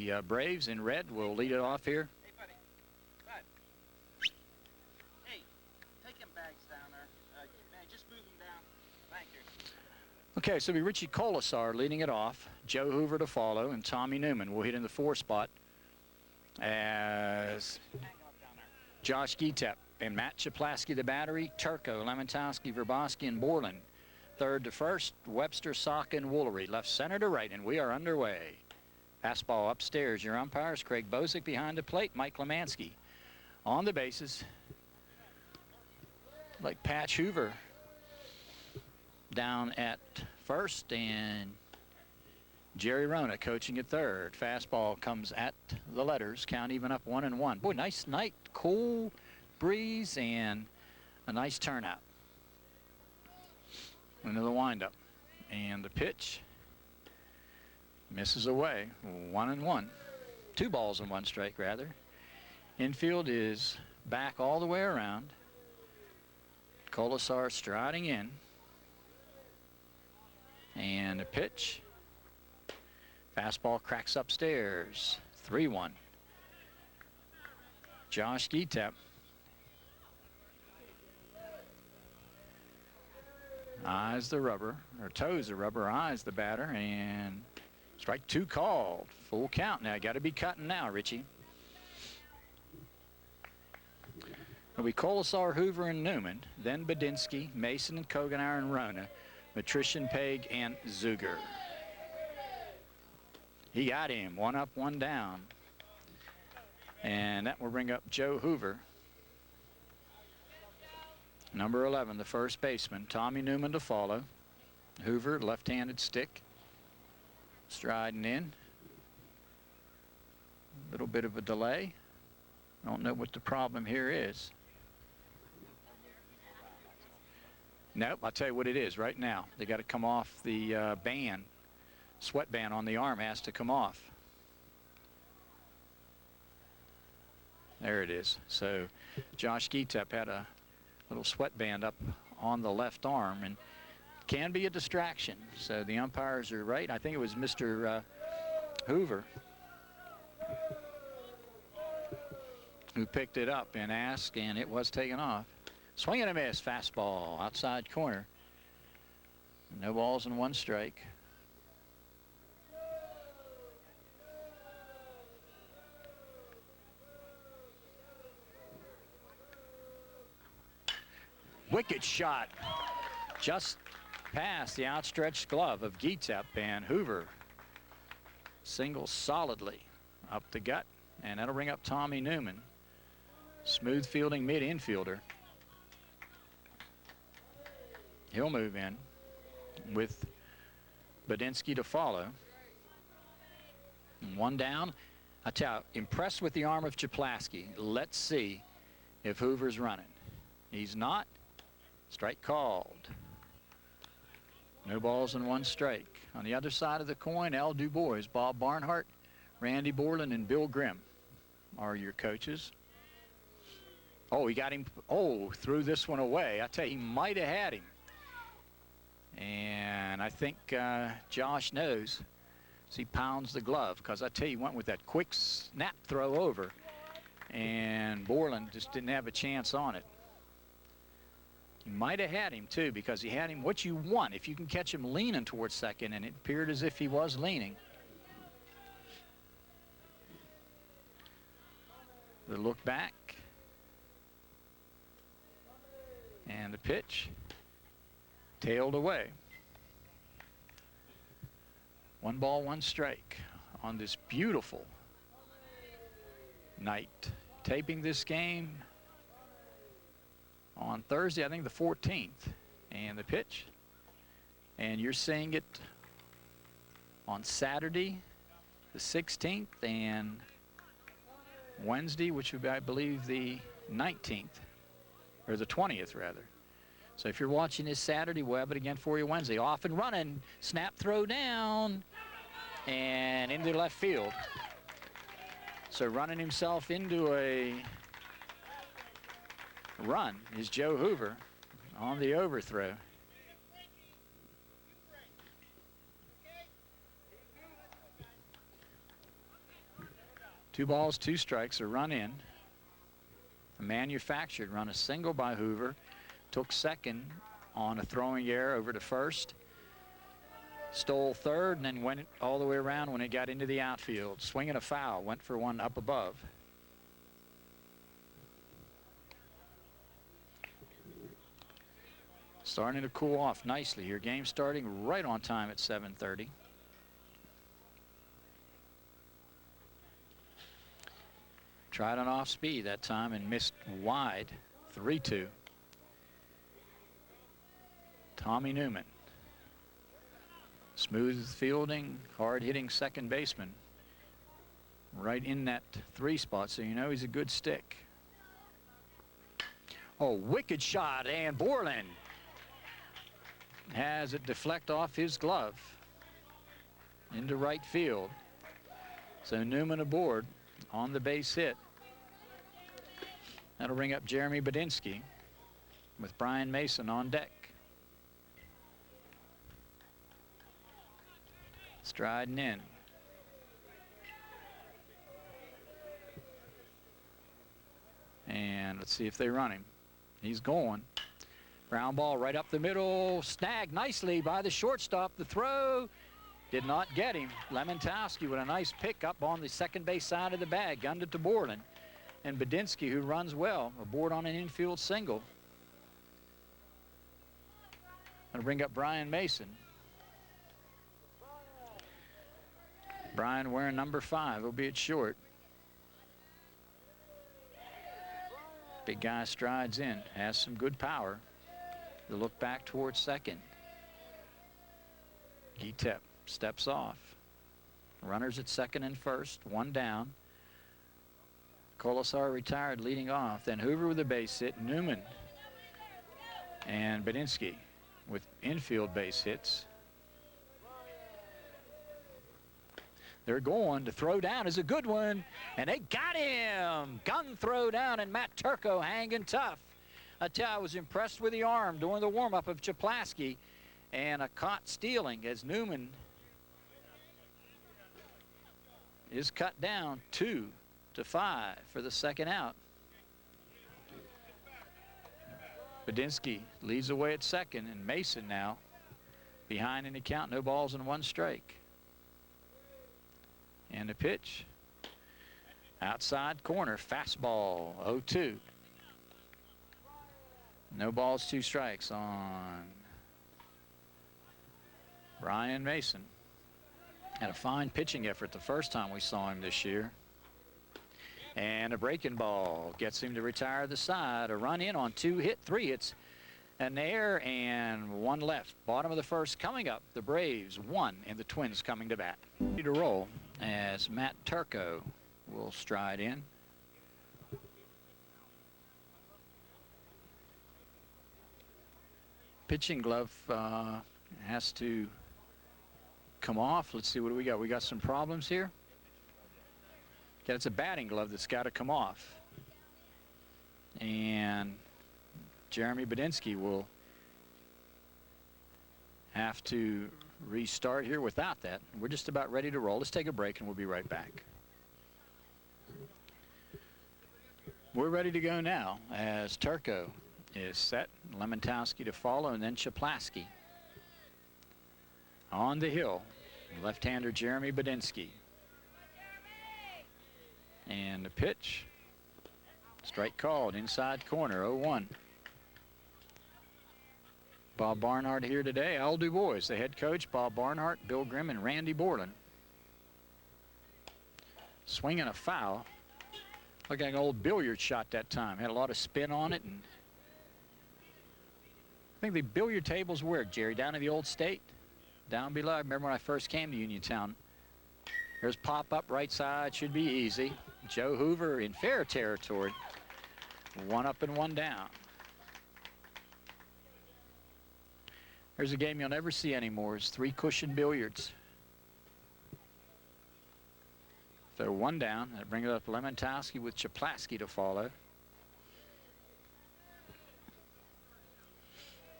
The Braves in red will lead it off here. Hey, buddy. Bud. Hey, take them bags down there. Man, just move them down. Thank you. Okay, so it'll be Richie Colasar leading it off. Joe Hoover to follow, and Tommy Newman will hit in the 4 spot as Josh Gietep and Matt Chaplaski the battery, Turco, Lemontowski, Verboski, and Borland. Third to first, Webster, Saka, and Woolery. Left center to right, and we are underway. Fastball upstairs. Your umpires, Craig Bosick behind the plate, Mike Lemansky. On the bases, like Patch Hoover down at first, and Jerry Rona coaching at third. Fastball comes at the letters, count even up 1-1. Boy, nice night, cool breeze, and a nice turnout. Into the windup, and the pitch misses away. 1-1. 2 balls and 1 strike, rather. Infield is back all the way around. Colasar striding in. And the pitch. Fastball cracks upstairs. 3-1. Josh Gietep. Eyes the rubber, or toes the rubber, eyes the batter, and strike 2 called. Full count now. Got to be cutting now, Richie. It'll be Colasar, Hoover, and Newman. Then Badinsky, Mason, and Koganauer, and Rona. Matrician, Peg, and Zuger. He got him. 1 up, 1 down. And that will bring up Joe Hoover. Number 11, the first baseman, Tommy Newman to follow. Hoover, left-handed stick, striding in. A little bit of a delay. I don't know what the problem here is. Nope, I'll tell you what it is right now. They got to come off the band. Sweat band on the arm has to come off. There it is. So Josh Gietep had a little sweatband up on the left arm, and can be a distraction. So the umpires are right. I think it was Mr. Hoover who picked it up and asked, and it was taken off. Swing and a miss, fastball, outside corner. No balls and 1 strike. Wicked shot, just past the outstretched glove of Gietep, and Hoover singles solidly up the gut, and that'll bring up Tommy Newman. Smooth fielding mid-infielder. He'll move in with Badinsky to follow. And 1 down. I tell you, impressed with the arm of Chaplaski. Let's see if Hoover's running. He's not. Strike called. No balls and 1 strike. On the other side of the coin, Al Dubois, Bob Barnhart, Randy Borland, and Bill Grimm are your coaches. Oh, he got him. Oh, threw this one away. I tell you, he might have had him. And I think Josh knows as he pounds the glove, because I tell you, he went with that quick snap throw over, and Borland just didn't have a chance on it. He might have had him, too, because he had him what you want. If you can catch him leaning towards second, and it appeared as if he was leaning. The look back. And the pitch. Tailed away. 1 ball, 1 strike on this beautiful night. Taping this game on Thursday, I think the 14th. And the pitch. And you're seeing it on Saturday, the 16th, and Wednesday, which would be, I believe, the 19th, or the 20th, rather. So if you're watching this Saturday, we'll have it again for you Wednesday. Off and running, snap throw down, and into left field. So running himself into a run is Joe Hoover on the overthrow. 2 balls, 2 strikes, a run in. A manufactured run, a single by Hoover. Took second on a throwing error over to first. Stole third and then went all the way around when it got into the outfield. Swinging a foul, went for one up above. Starting to cool off nicely here. Game starting right on time at 7:30. Tried an off speed that time and missed wide. 3-2. Tommy Newman. Smooth fielding, hard hitting second baseman. Right in that 3 spot, so you know he's a good stick. Oh, wicked shot, and Borland has it deflect off his glove into right field. So Newman aboard on the base hit. That'll bring up Jeremy Badinsky with Brian Mason on deck. Striding in. And let's see if they run him. He's going. Ground ball right up the middle. Snagged nicely by the shortstop. The throw did not get him. Lemontowski with a nice pickup on the second base side of the bag. Gunned it to Borland. And Badinsky, who runs well, aboard on an infield single. Going to bring up Brian Mason. Brian wearing number 5, albeit short. Big guy strides in, has some good power. The look back towards second. Getep steps off. Runners at second and first, 1 down. Colasar retired leading off. Then Hoover with a base hit. Newman and Badinsky with infield base hits. They're going. To throw down is a good one, and they got him. Gun throw down, and Matt Turco hanging tough. I tell you, I was impressed with the arm during the warm-up of Chaplaski, and a caught stealing as Newman is cut down 2-5 for the second out. Badinsky leads away at second, and Mason now behind in the count. No balls and 1 strike. And the pitch. Outside corner, fastball, 0-2. No balls, 2 strikes on Brian Mason. Had a fine pitching effort the first time we saw him this year. And a breaking ball gets him to retire the side. A run in on 2 hit, 3 hits. An error and 1 left. Bottom of the first coming up. The Braves 1 and the Twins coming to bat. Ready to roll as Matt Turco will stride in. Pitching glove has to come off. Let's see, what do we got? We got some problems here. Yeah, it's a batting glove that's got to come off. And Jeremy Badinsky will have to restart here without that. We're just about ready to roll. Let's take a break and we'll be right back. We're ready to go now as Turco is set. Lemontowski to follow, and then Chaplaski. On the hill, left-hander Jeremy Badinsky. And the pitch. Strike called, inside corner, 0-1. Bob Barnhart here today. Al DuBois, the head coach. Bob Barnhart, Bill Grimm, and Randy Borland. Swinging a foul. Looked like an old billiard shot that time. Had a lot of spin on it. And I think the billiard tables were, Jerry, down in the old state. Down below. I remember when I first came to Uniontown. There's pop-up right side. Should be easy. Joe Hoover in fair territory. 1 up and 1 down. There's a game you'll never see anymore. It's 3 cushion billiards. So 1 down. That brings up Lemontowski with Chaplaski to follow.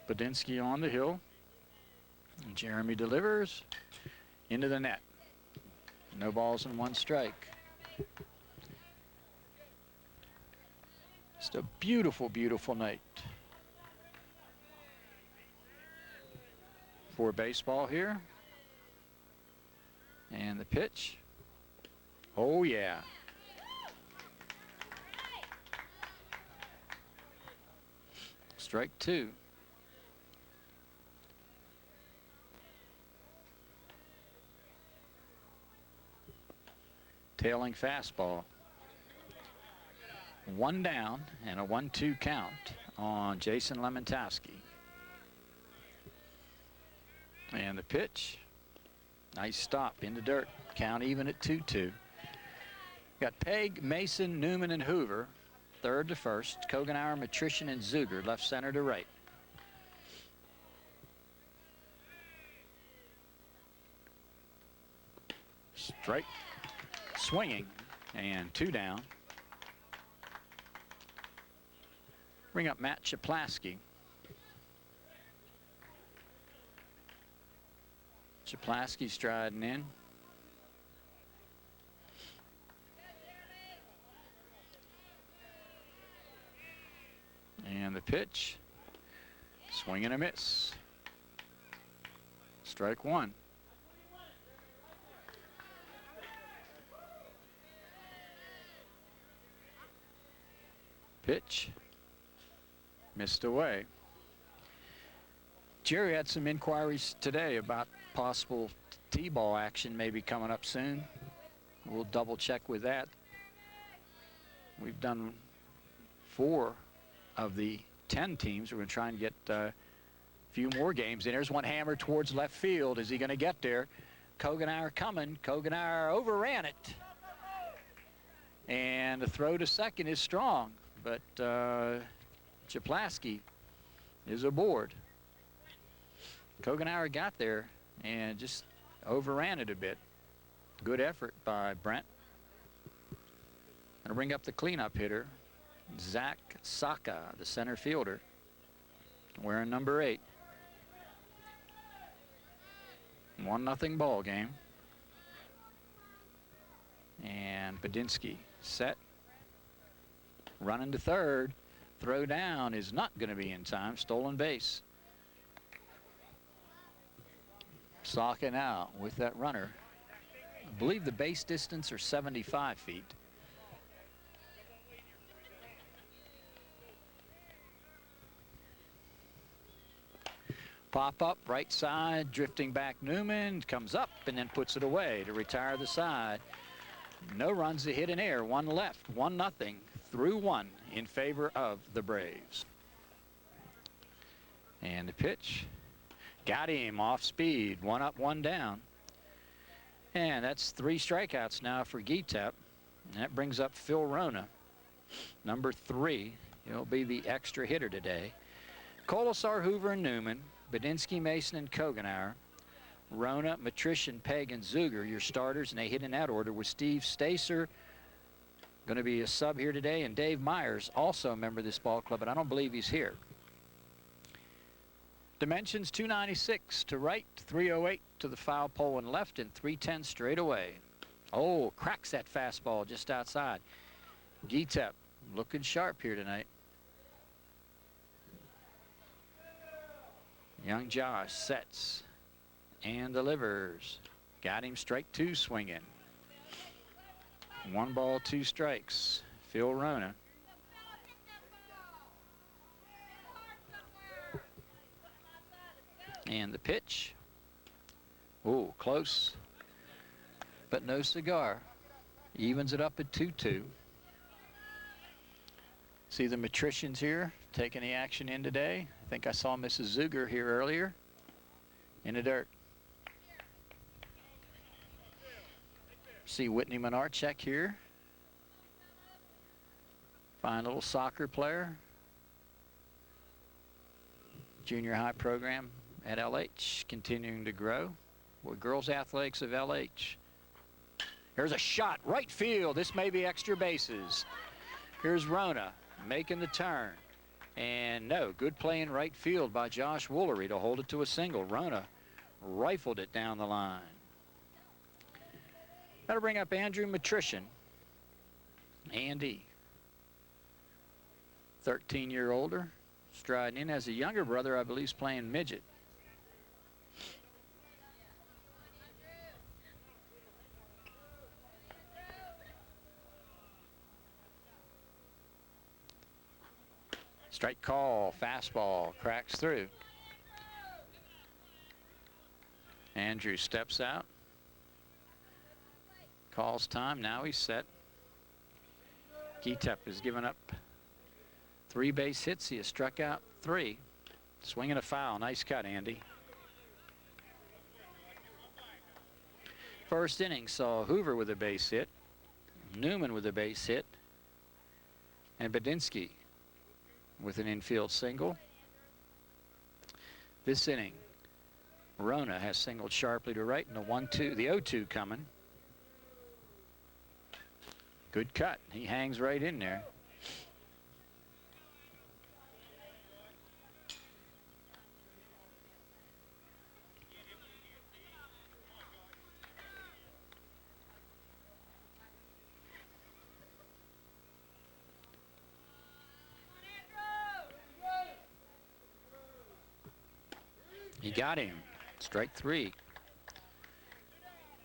Badinsky on the hill. And Jeremy delivers into the net. No balls and 1 strike. Just a beautiful, beautiful night for baseball here. And the pitch. Oh, yeah. Strike two. Tailing fastball. One down and a 1-2 count on Jason Lemontowski. And the pitch. Nice stop in the dirt. Count even at 2-2. Got Peg, Mason, Newman, and Hoover. Third to first. Kogenauer, Matrician, and Zuger. Left center to right. Strike. Swinging. And two down. Bring up Matt Chaplaski. Chaplaski striding in. And the pitch. Swing and a miss. Strike one. Pitch. Missed away. Jerry had some inquiries today about possible T-ball action maybe coming up soon. We'll double check with that. We've done 4 of the 10 teams. We're going to try and get a few more games in. There's one hammer towards left field. Is he going to get there? Kogenauer coming. Kogenauer overran it. And the throw to second is strong, but Chaplaski is aboard. Kogenauer got there and just overran it a bit. Good effort by Brent. Gonna bring up the cleanup hitter, Zach Saka, the center fielder, wearing number 8. 1-0 ball game. And Badinsky set. Running to third. Throw down is not going to be in time. Stolen base. Saka now with that runner. I believe the base distance are 75 feet. Pop up right side, drifting back Newman, comes up and then puts it away to retire the side. No runs to hit in air, 1 left, 1-0 through 1 in favor of the Braves. And the pitch, got him off speed, 1 up, 1 down. And that's 3 strikeouts now for Gitep. And that brings up Phil Rona, number 3. He'll be the extra hitter today. Colasar, Hoover, and Newman, Badinsky, Mason, and Kogenauer. Rona, Matrician, Peg, and Zuger, your starters, and they hit in that order with Steve Stacer, going to be a sub here today, and Dave Myers, also a member of this ball club, but I don't believe he's here. Dimensions 296 to right, 308 to the foul pole and left, and 310 straight away. Oh, cracks that fastball just outside. Gitep looking sharp here tonight. Young Josh sets and delivers. Got him, strike 2 swinging. 1 ball, 2 strikes. Phil Rona. And the pitch. Oh, close, but no cigar. Evens it up at 2-2. See the Matricians here taking the action in today. I think I saw Mrs. Zuger here earlier in the dirt. See Whitney Menarchek here. Fine little soccer player. Junior high program at LH continuing to grow with girls athletics of LH. Here's a shot, right field. This may be extra bases. Here's Rona making the turn. And no, good play in right field by Josh Woolery to hold it to a single. Rona rifled it down the line. That'll bring up Andrew Matrician. Andy. 13-year older, striding in. Has a younger brother, I believe, is playing midget. Strike call, fastball, cracks through. Andrew steps out. Calls time, now he's set. Gitep has given up 3 base hits. He has struck out 3. Swinging a foul, nice cut, Andy. First inning saw Hoover with a base hit, Newman with a base hit, and Badinsky with an infield single. This inning, Rona has singled sharply to right, and the 1-2, the 0-2 coming. Good cut. He hangs right in there. He got him. Strike 3.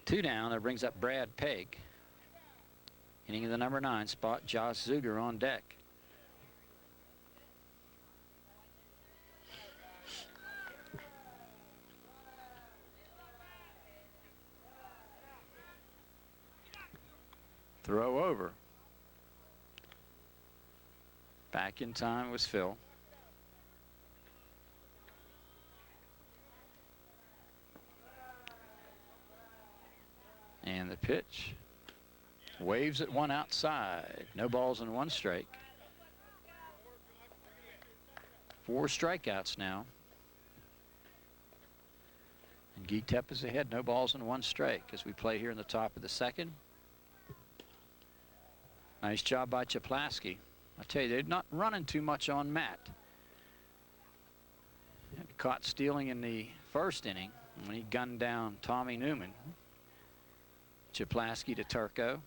2 down. That brings up Brad Pegg. Hitting in the number 9 spot, Josh Zuger on deck. Throw over. Back in time was Phil. And the pitch. Waves at 1 outside. No balls and 1 strike. 4 strikeouts now. And Gitep is ahead. No balls and 1 strike as we play here in the top of the 2nd. Nice job by Chaplaski. I tell you, they're not running too much on Matt. Caught stealing in the 1st inning when he gunned down Tommy Newman. Chaplaski to Turco.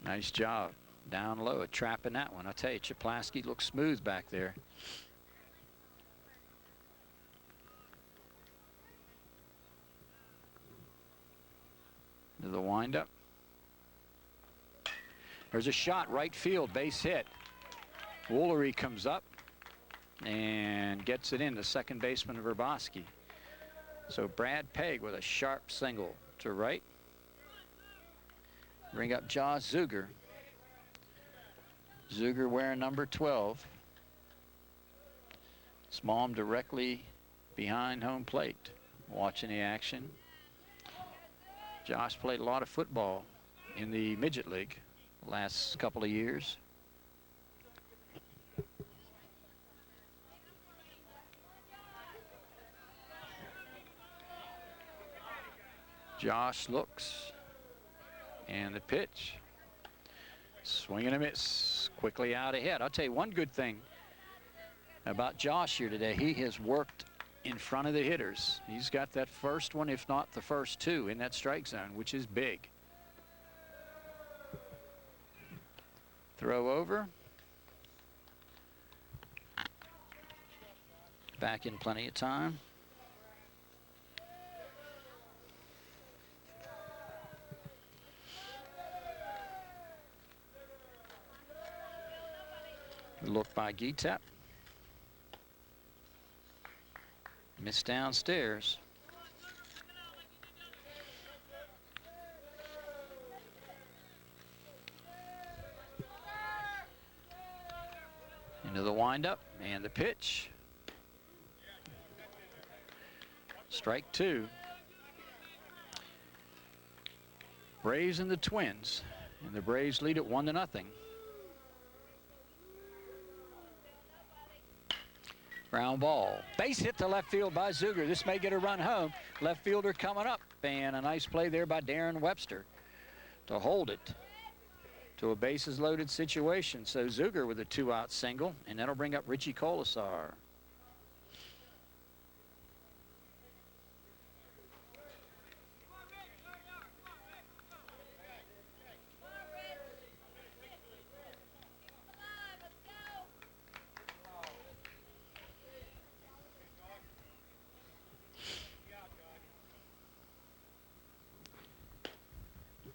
Nice job down low at trapping that one. I tell you, Chaplaski looks smooth back there. To the windup. There's a shot, right field, base hit. Woolery comes up and gets it in to second baseman Verboski. So Brad Pegg with a sharp single to right. Bring up Josh Zuger. Zuger wearing number 12. Small directly behind home plate, watching the action. Josh played a lot of football in the midget league the last couple of years. Josh looks, and the pitch. Swing and a miss, quickly out ahead. I'll tell you one good thing about Josh here today. He has worked in front of the hitters. He's got that first one, if not the first 2 in that strike zone, which is big. Throw over. Back in plenty of time. Look by Gitep. Missed downstairs. Into the windup and the pitch. Strike 2. Braves and the Twins, and the Braves lead it 1-0. Ground ball. Base hit to left field by Zuger. This may get a run home. Left fielder coming up. And a nice play there by Darren Webster to hold it to a bases loaded situation. So Zuger with a 2-out single, and that'll bring up Richie Colasar.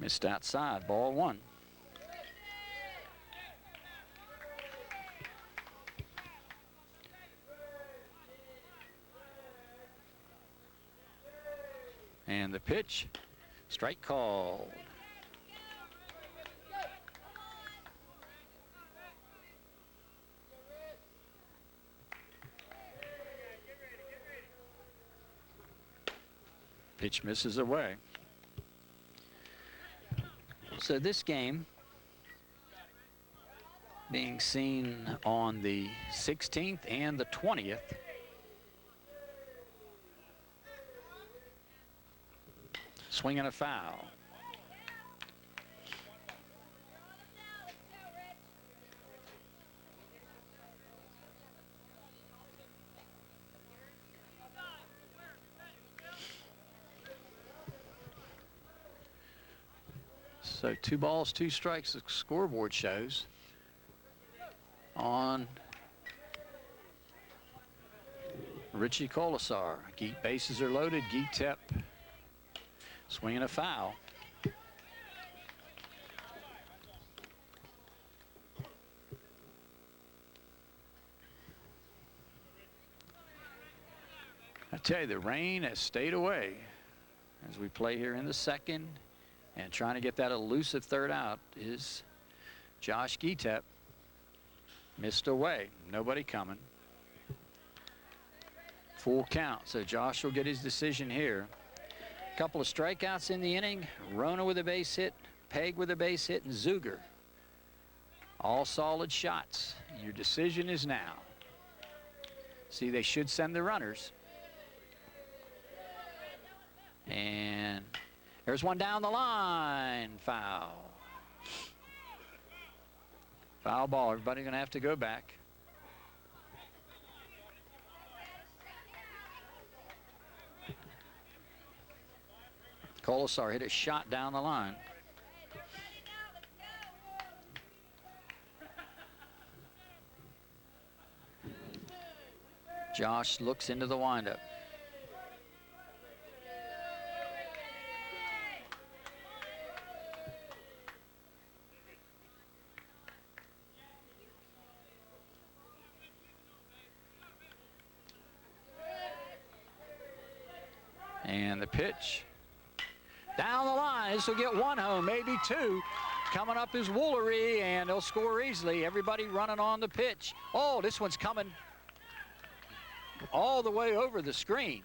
Missed outside, ball one. And the pitch, strike call. Pitch misses away. So this game being seen on the 16th and the 20th. Swing and a foul. So 2 balls, 2 strikes, the scoreboard shows. On Richie Colasar. Bases are loaded. Getep swinging a foul. I tell you, the rain has stayed away as we play here in the second. And trying to get that elusive third out is Josh Getep. Missed away. Nobody coming. Full count. So Josh will get his decision here. A couple of strikeouts in the inning. Rona with a base hit, Peg with a base hit, and Zuger. All solid shots. Your decision is now. See, they should send the runners. And there's one down the line. Foul. Foul ball. Everybody going to have to go back. Colasar hit a shot down the line. Josh looks into the windup. And the pitch. Down the line. This will get 1 home, maybe 2. Coming up is Woolery, and they'll score easily. Everybody running on the pitch. Oh, this one's coming all the way over the screen.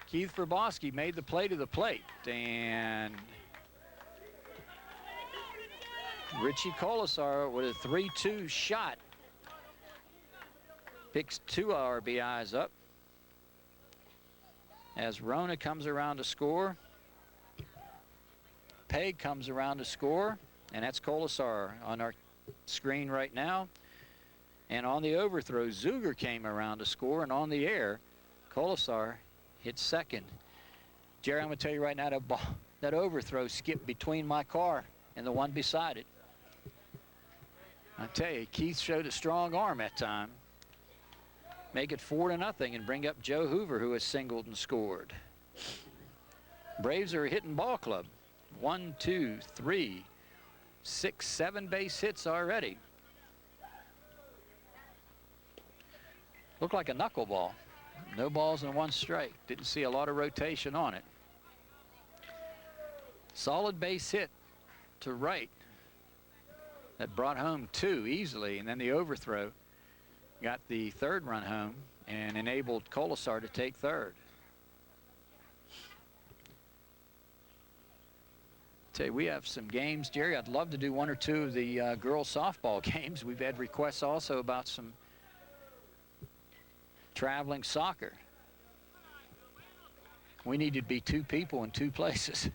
Keith Verboski made the play to the plate, and Richie Colasar with a 3-2 shot picks 2 RBIs up as Rona comes around to score. Peg comes around to score, and that's Colasar on our screen right now. And on the overthrow, Zuger came around to score, and on the air, Colasar hit second. Jerry, I'm going to tell you right now, that overthrow skipped between my car and the one beside it. I tell you, Keith showed a strong arm that time. Make it 4-0 and bring up Joe Hoover, who has singled and scored. Braves are a hitting ball club. 1, 2, 3, 6, 7 base hits already. Looked like a knuckleball. No balls and 1 strike. Didn't see a lot of rotation on it. Solid base hit to right. That brought home 2 easily, and then the overthrow got the 3rd run home and enabled Colasar to take 3rd. Tell you, we have some games, Jerry. I'd love to do 1 or 2 of the girls softball games. We've had requests also about some traveling soccer. We need to be 2 people in 2 places.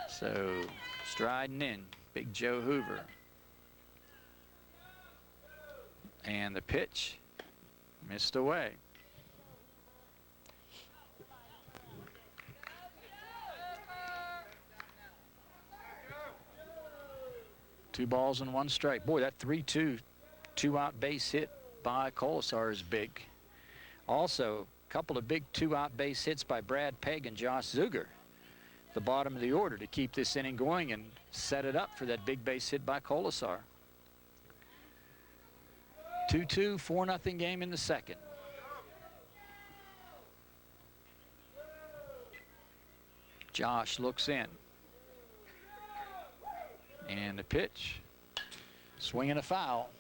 So striding in, big Joe Hoover. And the pitch missed away. Two balls and 1 strike. Boy, that 3-2 2-out base hit by Colasar is big. Also, a couple of big 2-out base hits by Brad Pegg and Josh Zuger. The bottom of the order to keep this inning going and set it up for that big base hit by Colasar. 2-2, 4-0 game in the second. Josh looks in. And the pitch. Swinging a foul.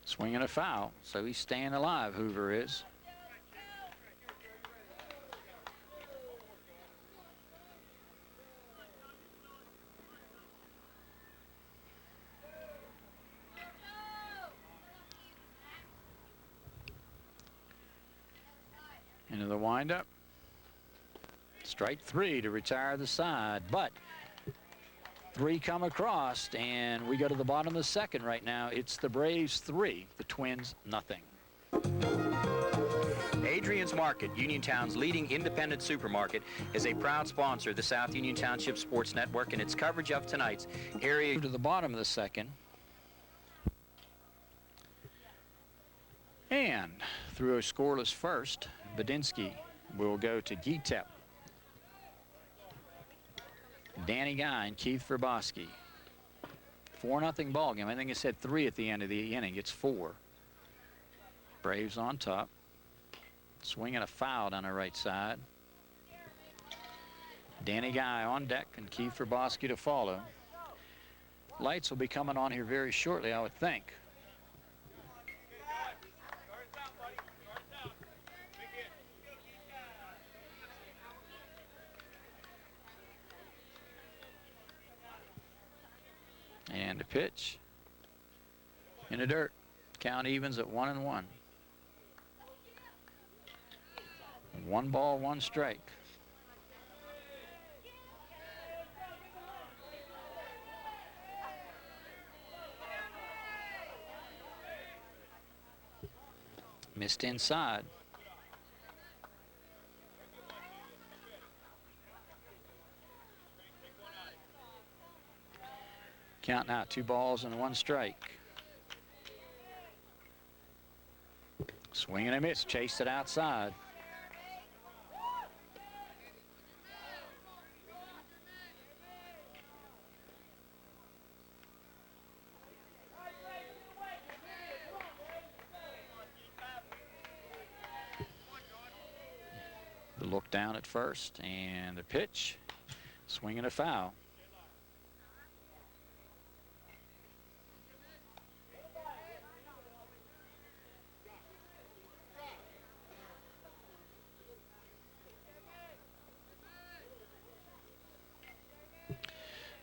Swinging a foul, so he's staying alive, Hoover is. Into the windup. Strike 3 to retire the side, but 3 come across, and we go to the bottom of the second right now. It's the Braves 3, the Twins nothing. Adrian's Market, Uniontown's leading independent supermarket, is a proud sponsor of the South Union Township Sports Network and its coverage of tonight's area. To the bottom of the second. And through a scoreless first, Badinsky will go to Gitep. Danny Guy and Keith Verboski. 4-0 ball game. I think it said 3 at the end of the inning. It's 4. Braves on top. Swinging a foul down the right side. Danny Guy on deck and Keith Verboski to follow. Lights will be coming on here very shortly, I would think. And a pitch in the dirt. Count evens at 1-1. 1 ball, 1 strike. Missed inside. Count now, 2 balls and 1 strike. Swing and a miss, chased it outside. The look down at first, and the pitch, swinging a foul.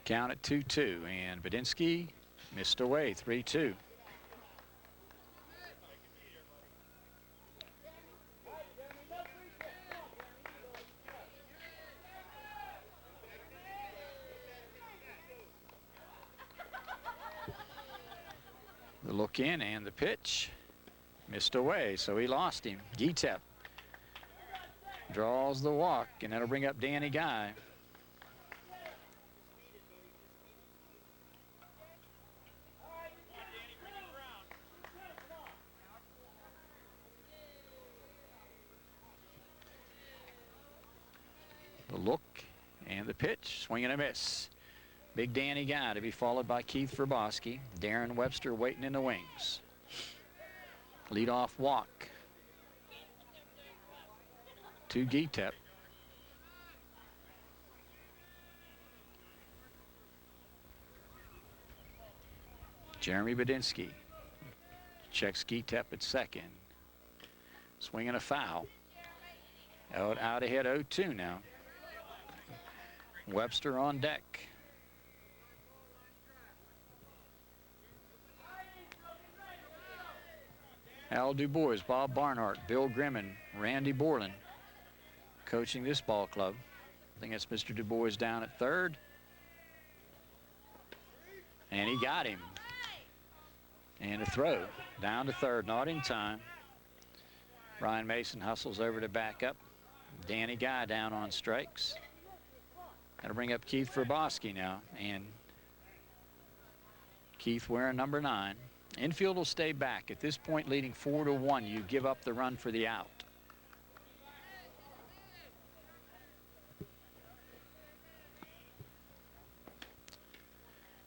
Count at 2-2, and Badinsky missed away, 3-2. The look in and the pitch missed away, so he lost him. Gitep draws the walk, and that'll bring up Danny Guy. The look and the pitch, swing and a miss. Big Danny Guy to be followed by Keith Verboski. Darren Webster waiting in the wings. Leadoff walk to Gitep. Jeremy Badinsky checks Gitep at second. Swinging a foul. Out ahead 0-2 now. Webster on deck. Al DuBois, Bob Barnhart, Bill Grimmin, Randy Borland coaching this ball club. I think that's Mr. DuBois down at third. And he got him. And a throw down to third, not in time. Ryan Mason hustles over to back up. Danny Guy down on strikes. That'll bring up Keith Verboski now. And Keith wearing number 9. Infield will stay back. At this point, leading 4-1, you give up the run for the out.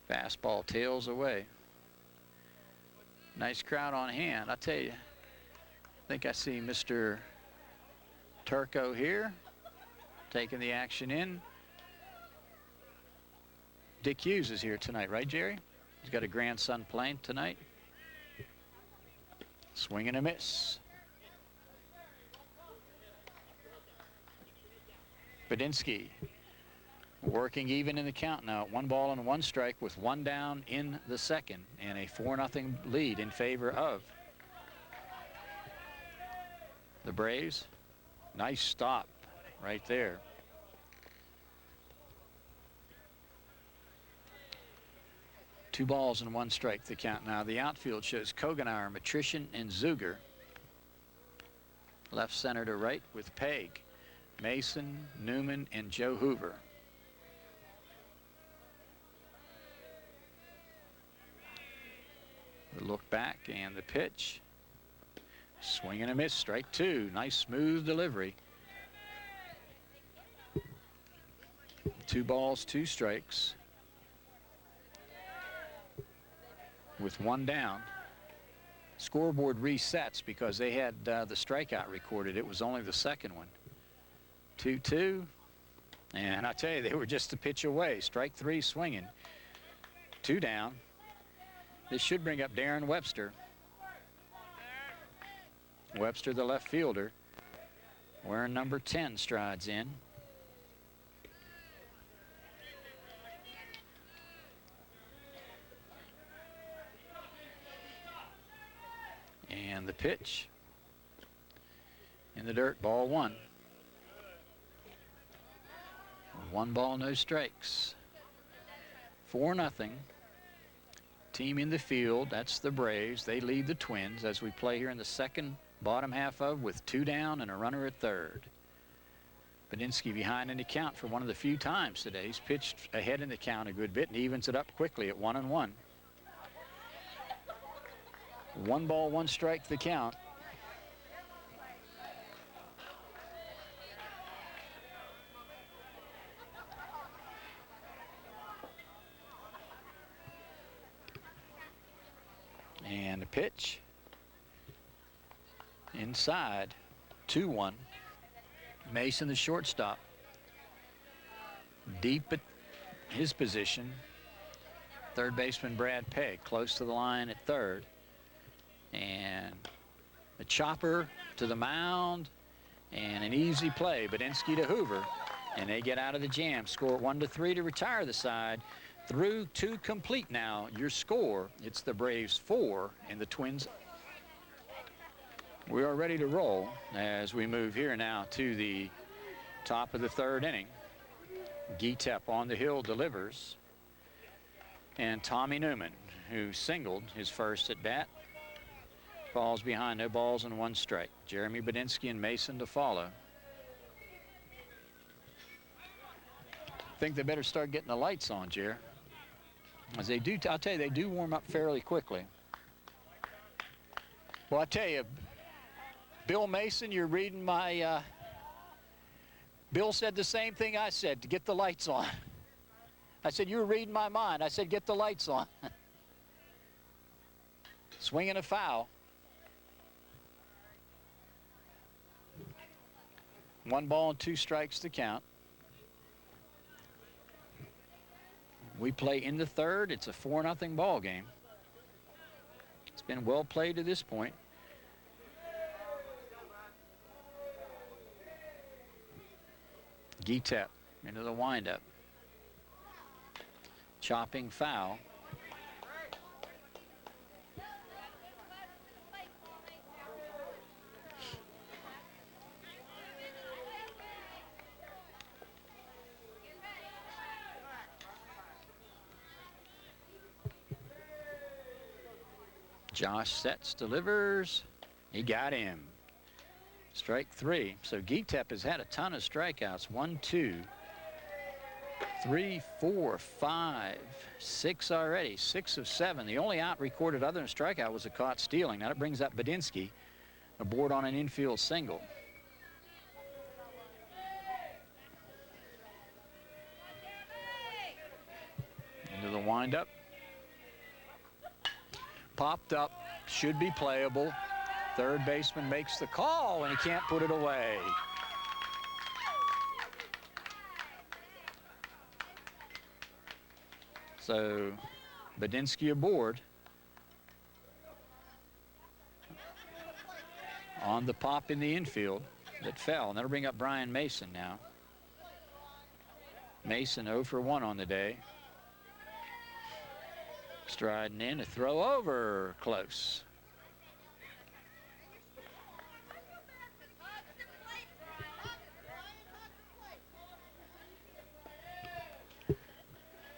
Fastball tails away. Nice crowd on hand. I tell you, I think I see Mr. Turco here taking the action in. Dick Hughes is here tonight, right, Jerry? He's got a grandson playing tonight. Swing and a miss. Badinsky working even in the count now. 1 ball and 1 strike with 1 down in the second, and a 4-0 lead in favor of the Braves. Nice stop right there. Two balls and 1 strike the count now. The outfield shows Kogenauer, Matrician, and Zuger. Left center to right with Peg, Mason, Newman, and Joe Hoover. The look back and the pitch. Swing and a miss, strike 2. Nice smooth delivery. 2 balls, 2 strikes. With 1 down. Scoreboard resets because they had the strikeout recorded. It was only the second one. 2-2. And I tell you, they were just a pitch away. Strike 3 swinging. 2 down. This should bring up Darren Webster. Webster, the left fielder, wearing number 10, strides in. And the pitch in the dirt, ball 1. 1 ball, no strikes. 4-0. Team in the field, that's the Braves. They lead the Twins as we play here in the second bottom half of with 2 down and a runner at third. Badinsky behind in the count for one of the few times today. He's pitched ahead in the count a good bit and evens it up quickly at 1-1. 1 ball, 1 strike the count. And the pitch inside, 2-1. Mason, the shortstop, deep at his position. Third baseman Brad Pegg close to the line at third. And a chopper to the mound and an easy play. Badinsky to Hoover, and they get out of the jam. Score 1-3 to retire the side. Through 2 complete now. Your score, it's the Braves 4 and the Twins. We are ready to roll as we move here now to the top of the 3rd inning. Gietep on the hill delivers. And Tommy Newman, who singled his first at bat, falls behind. No balls and 1 strike. Jeremy Badinsky and Mason to follow. Think they better start getting the lights on, Jer. As they do, I'll tell you, they do warm up fairly quickly. Well, I tell you, Bill Mason, you're reading my, Bill said the same thing I said, to get the lights on. I said, you were reading my mind. I said, get the lights on. Swinging a foul. 1 ball and 2 strikes to count. We play in the 3rd. It's a 4-0 ball game. It's been well played to this point. Gietep into the windup. Chopping foul. Josh sets, delivers. He got him. Strike 3. So Gitep has had a ton of strikeouts. 1, 2, 3, 4, 5, 6 already. 6 of 7. The only out recorded other than strikeout was a caught stealing. Now that brings up Badinsky aboard on an infield single. Into the windup. Popped up. Should be playable. Third baseman makes the call, and he can't put it away. So Badinsky aboard. On the pop in the infield that fell. And that'll bring up Brian Mason now. Mason 0 for 1 on the day. Striding in, a throw over, close.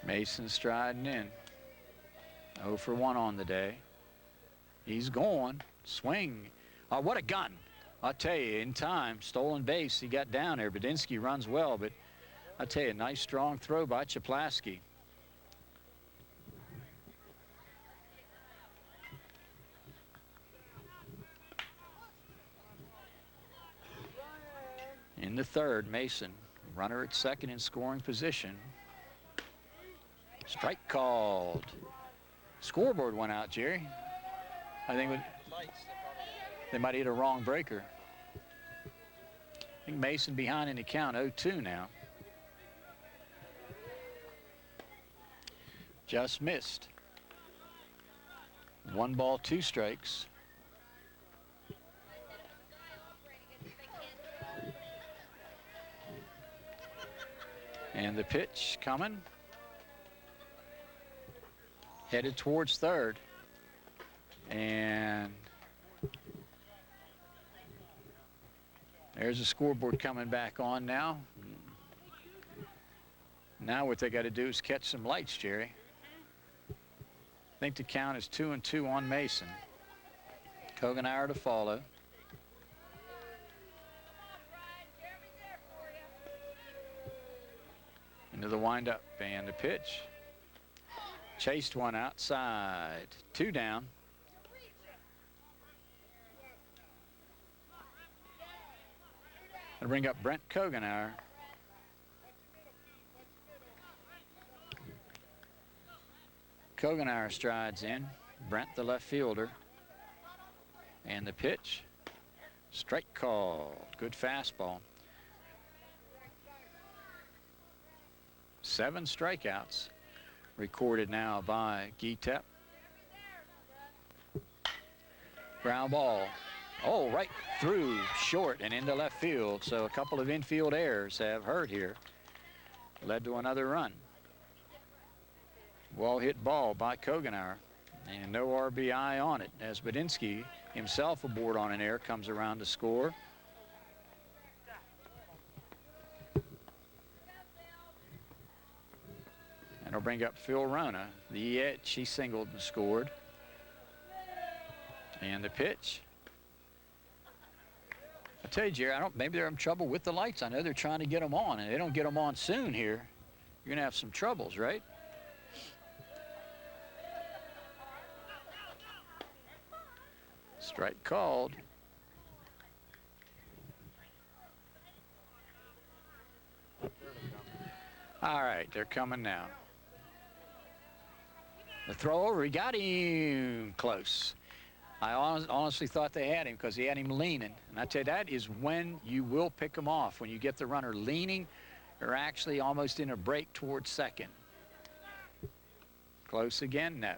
Mason striding in. 0 for 1 on the day. He's going. Swing. Oh, what a gun. I'll tell you, in time, stolen base, he got down there. Badinsky runs well, but I'll tell you, nice strong throw by Chaplaski. In the third, Mason, runner at second in scoring position. Strike called. Scoreboard went out, Jerry. I think they might hit a wrong breaker. I think Mason behind in the count, 0-2 now. Just missed. 1 ball, 2 strikes. And the pitch coming. Headed towards third. And there's a scoreboard coming back on now. Now what they got to do is catch some lights, Jerry. I think the count is 2-2 on Mason. Kogenauer to follow. Into the windup and the pitch. Chased one outside. 2 down. I'll bring up Brent Kogenauer. Kogenauer strides in. Brent, the left fielder. And the pitch. Strike called. Good fastball. 7 strikeouts recorded now by Gitep. Ground ball. Oh, right through short and into left field. So a couple of infield errors have hurt here. Led to another run. Well hit ball by Kogenauer. And no RBI on it as Badinsky himself aboard on an error comes around to score. And it'll bring up Phil Rona. The edge, he singled and scored. And the pitch. I tell you, Jerry, maybe they're in trouble with the lights. I know they're trying to get them on, and they don't get them on soon here, you're gonna have some troubles, right? Strike called. All right, they're coming now. The throw over, he got him close. I honestly thought they had him because he had him leaning. And I tell you, that is when you will pick him off, when you get the runner leaning or actually almost in a break towards second. Close again, no.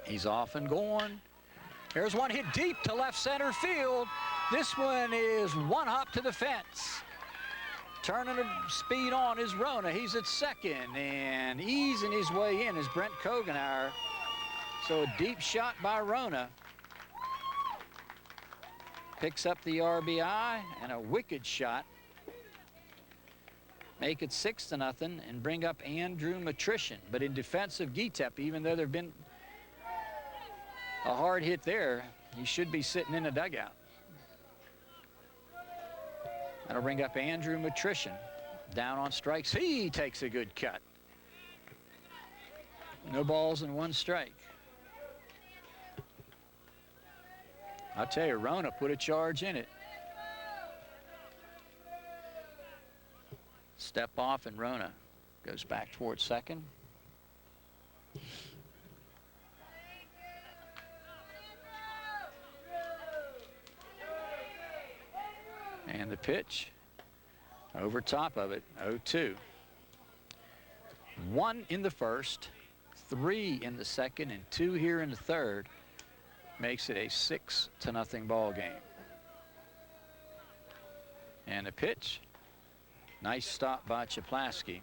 He's off and going. There's one hit deep to left center field. This one is one hop to the fence. Turning the speed on is Rona. He's at second and easing his way in is Brent Kogenauer. So a deep shot by Rona. picks up the RBI and a wicked shot. Make it 6-0 and bring up Andrew Matrician. But in defense of Gitep, even though there've been a hard hit there, he should be sitting in the dugout. That'll bring up Andrew Matrician. Down on strikes, he takes a good cut. No balls and 1 strike. I'll tell you, Rona put a charge in it. Step off and Rona goes back towards second. And the pitch over top of it, 0-2. 1 in the first, 3 in the second, and 2 here in the third. Makes it a 6-0 ball game. And the pitch, nice stop by Chaplaski.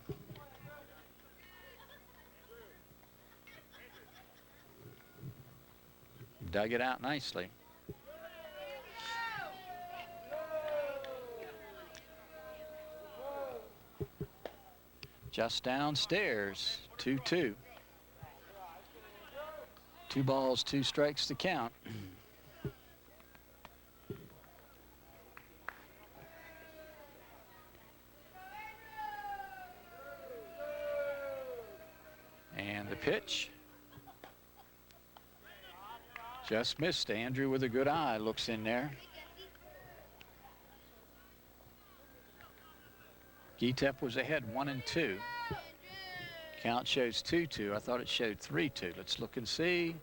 Dug it out nicely. Just downstairs, 2-2. 2 balls, 2 strikes to count. And the pitch. Just missed. Andrew with a good eye looks in there. Gitep was ahead 1-2. Count shows 2-2. I thought it showed 3-2. Let's look and see.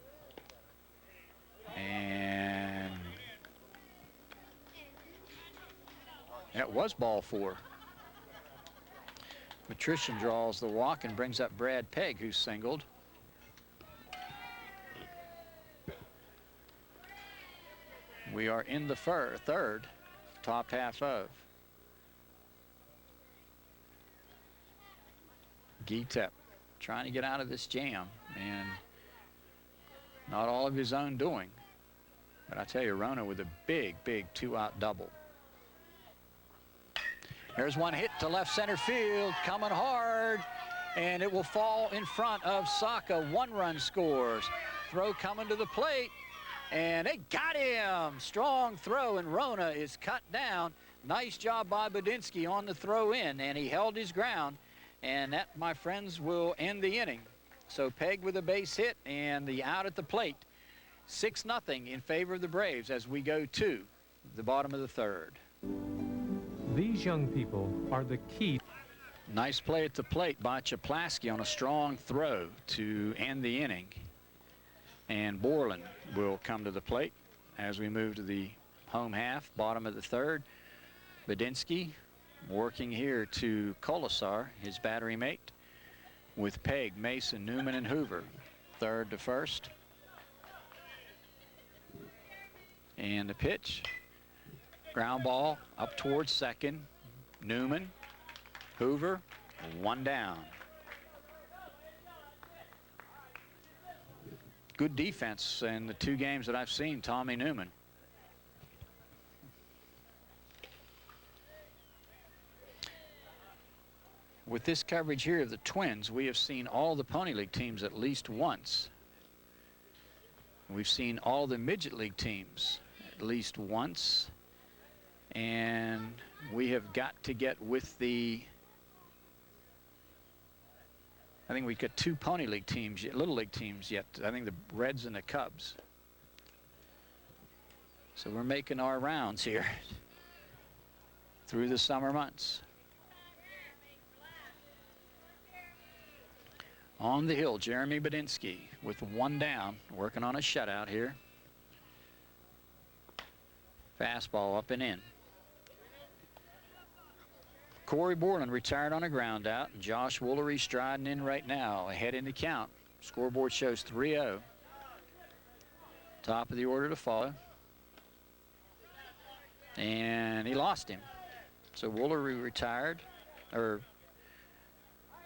And that was ball 4. Matrician draws the walk and brings up Brad Pegg, who's singled. We are in the third, top half of. Gitep trying to get out of this jam, and not all of his own doing. But I tell you, Rona with a big 2-out double. There's one hit to left center field, coming hard, and it will fall in front of Saka. 1-run scores. Throw coming to the plate, and they got him. Strong throw, and Rona is cut down. Nice job by Budinsky on the throw in, and he held his ground. And that, my friends, will end the inning. So Pegg with a base hit and the out at the plate. 6-0 in favor of the Braves as we go to the bottom of the third. These young people are the key. Nice play at the plate by Chaplaski on a strong throw to end the inning. And Borland will come to the plate as we move to the home half, bottom of the third. Budinsky working here to Colasar, his battery mate, with Pegg, Mason, Newman, and Hoover. Third to first. And the pitch. Ground ball up towards second. Newman, Hoover, 1 down. Good defense in the 2 games that I've seen, Tommy Newman. With this coverage here of the Twins, we have seen all the Pony League teams at least once. We've seen all the Midget League teams at least once. And we have got to get with the, I think we've got 2 Pony League teams, Little League teams yet. I think the Reds and the Cubs. So we're making our rounds here through the summer months. On the hill, Jeremy Budinsky with 1 down, working on a shutout here. Fastball up and in. Corey Borland retired on a ground out, and Josh Woolery striding in right now, ahead in the count. Scoreboard shows 3-0. Top of the order to follow. And he lost him. So Woolery retired, or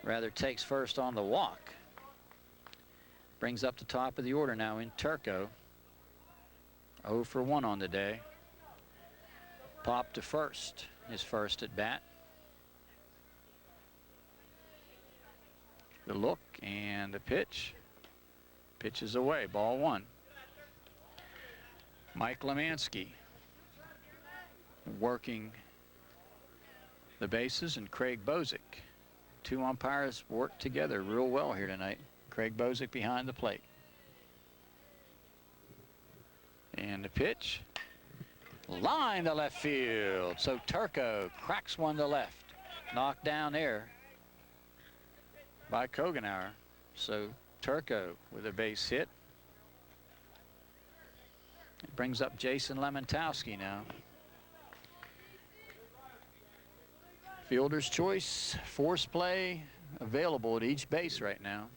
rather takes first on the walk. Brings up the top of the order now in Turco. 0 for 1 on the day. Pop to first, his first at bat. The look and the pitch. Pitch is away, ball one. Mike Lemansky working the bases, and Craig Bozick. Two umpires work together real well here tonight. Craig Bozick behind the plate. And the pitch. Line to left field. So Turco cracks one to left. Knocked down there by Kogenauer. So Turco with a base hit. It brings up Jason Lemontowski now. Fielder's choice, force play available at each base right now.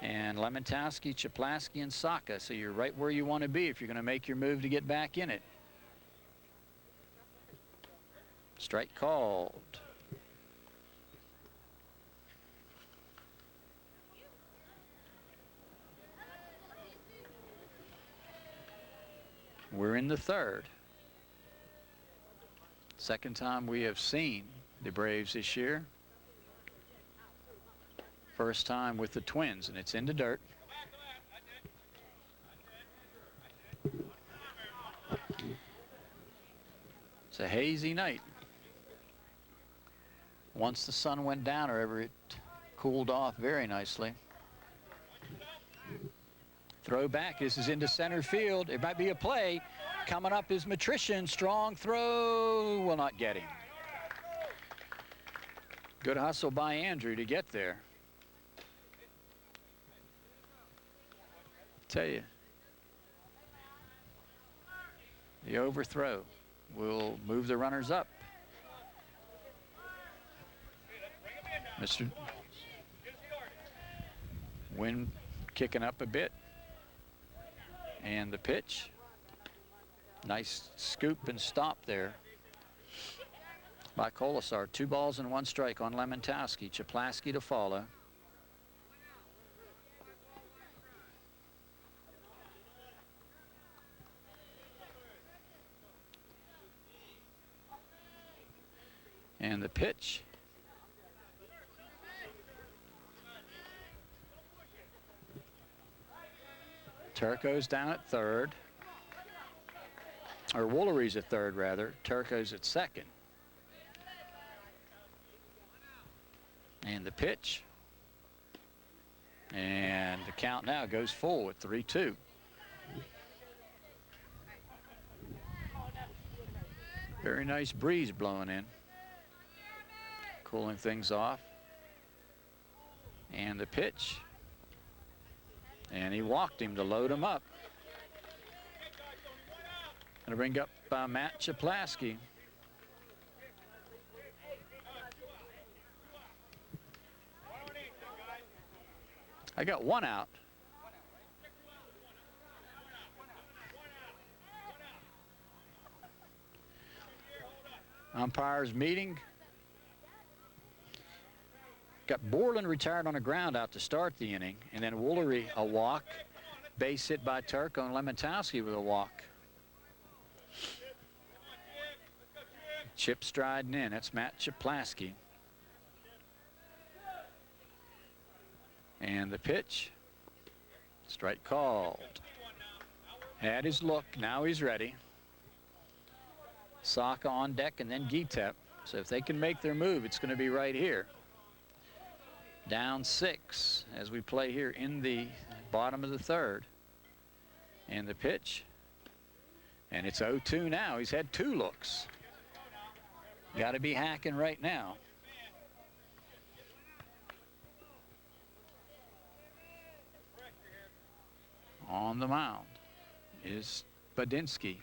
And Lemontowski, Chaplaski, and Saka. So you're right where you want to be if you're going to make your move to get back in it. Strike called. We're in the third. Second time we have seen the Braves this year. First time with the Twins, and it's in the dirt. It's a hazy night. Once the sun went down, however, it cooled off very nicely. Throw back. This is into center field. It might be a play. Coming up is Matrician. Strong throw. Will not get him. Good hustle by Andrew to get there. Tell you, the overthrow will move the runners up. Mr. Wind kicking up a bit. And the pitch. Nice scoop and stop there by Colasar. 2 balls and 1 strike on Lemontowski. Chaplaski to follow. And the pitch. Turco's down at third. Or Woolery's at third, rather. Turco's at second. And the pitch. And the count now goes full at 3-2. Very nice breeze blowing in. Cooling things off. And the pitch. And he walked him to load him up. Going to bring up Matt Chaplaski. I got 1 out. Umpires meeting. Got Borland retired on a ground out to start the inning, and then Woolery a walk, base hit by Turco, and Lemontowski with a walk. Chip striding in. That's Matt Chaplaski. And the pitch. Strike called. Had his look. Now he's ready. Saka on deck and then Gitep. So if they can make their move, it's going to be right here. Down 6 as we play here in the bottom of the third. And the pitch. And it's 0-2 now. He's had 2 looks. Got to be hacking right now. On the mound is Badinsky.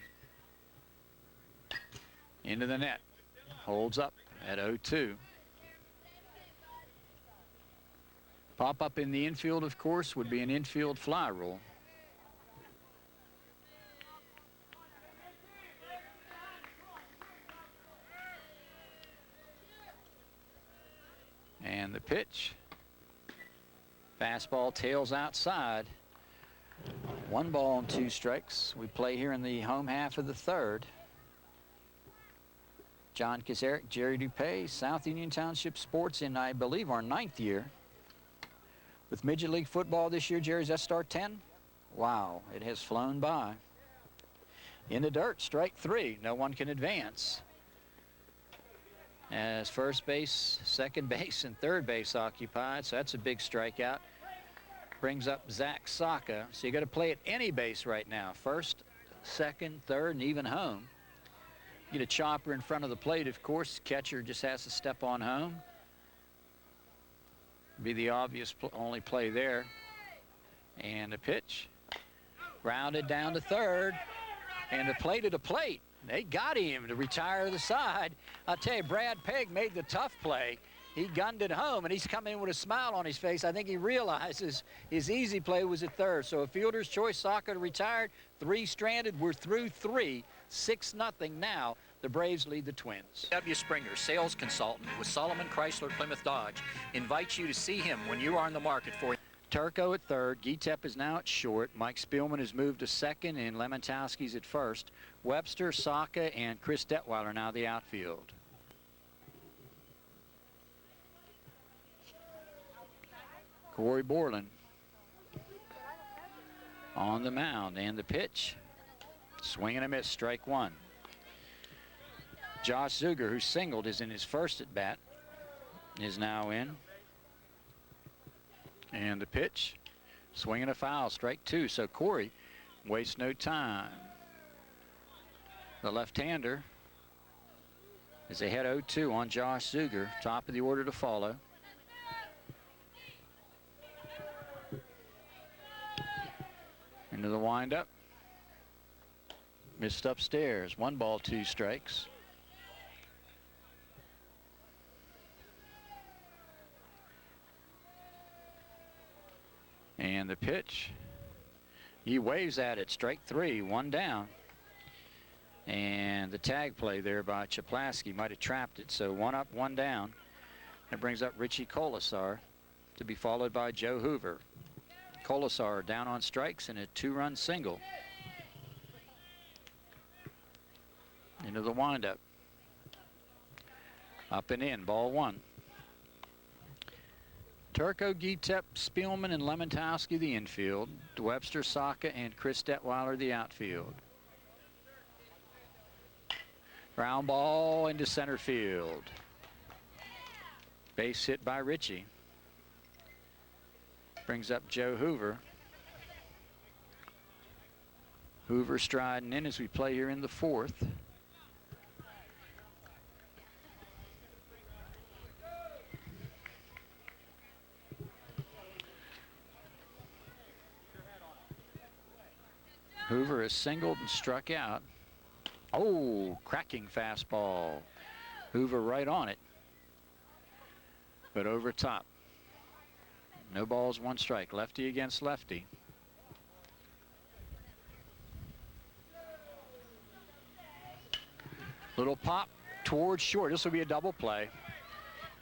Into the net. Holds up at 0-2. Pop up in the infield, of course, would be an infield fly rule. And the pitch. Fastball tails outside. 1 ball and 2 strikes. We play here in the home half of the third. John Kazarick, Jerry Dupay, South Union Township Sports in, I believe, our 9th year. With Midget League football this year, Jerry, does that start 10? Wow, it has flown by. In the dirt, strike 3. No one can advance. As first base, second base, and third base occupied, so that's a big strikeout. Brings up Zach Saka. So you got to play at any base right now. First, second, third, and even home. Get a chopper in front of the plate, of course. Catcher just has to step on home. Be the obvious only play there. And a pitch. Grounded down to third. And the plate to the plate. They got him to retire the side. I'll tell you, Brad Pegg made the tough play. He gunned it home, and he's coming in with a smile on his face. I think he realizes his easy play was at third. So a fielder's choice, Saka retired, 3 stranded. We're through 3, 6-0 now. The Braves lead the Twins. W. Springer, sales consultant with Solomon Chrysler Plymouth Dodge, invites you to see him when you are in the market for. Turco at third. Gitep is now at short. Mike Spielman has moved to second, and Lemontowski's at first. Webster, Saka, and Chris Detweiler now the outfield. Corey Borland on the mound, and the pitch. Swing and a miss, strike 1. Josh Zuger, who singled, is in his first at bat, is now in. And the pitch, swing and a foul, strike 2. So Corey wastes no time. The left-hander is ahead 0-2 on Josh Zuger. Top of the order to follow. Into the windup. Missed upstairs. 1 ball, 2 strikes. And the pitch. He waves at it. Strike 3. 1 down. And the tag play there by Chaplaski might have trapped it. So 1 up, 1 down. That brings up Richie Colasar to be followed by Joe Hoover. Colasar down on strikes and a 2-run single. Into the windup. Up and in, ball 1. Turco, Gitep, Spielman, and Lemontowski the infield. Webster, Saka, and Chris Detweiler the outfield. Ground ball into center field. Base hit by Richie. Brings up Joe Hoover. Hoover striding in as we play here in the 4th. Hoover has singled and struck out. Oh, cracking fastball. Hoover right on it, but over top. No balls, 1 strike. Lefty against lefty. Little pop towards short. This will be a double play.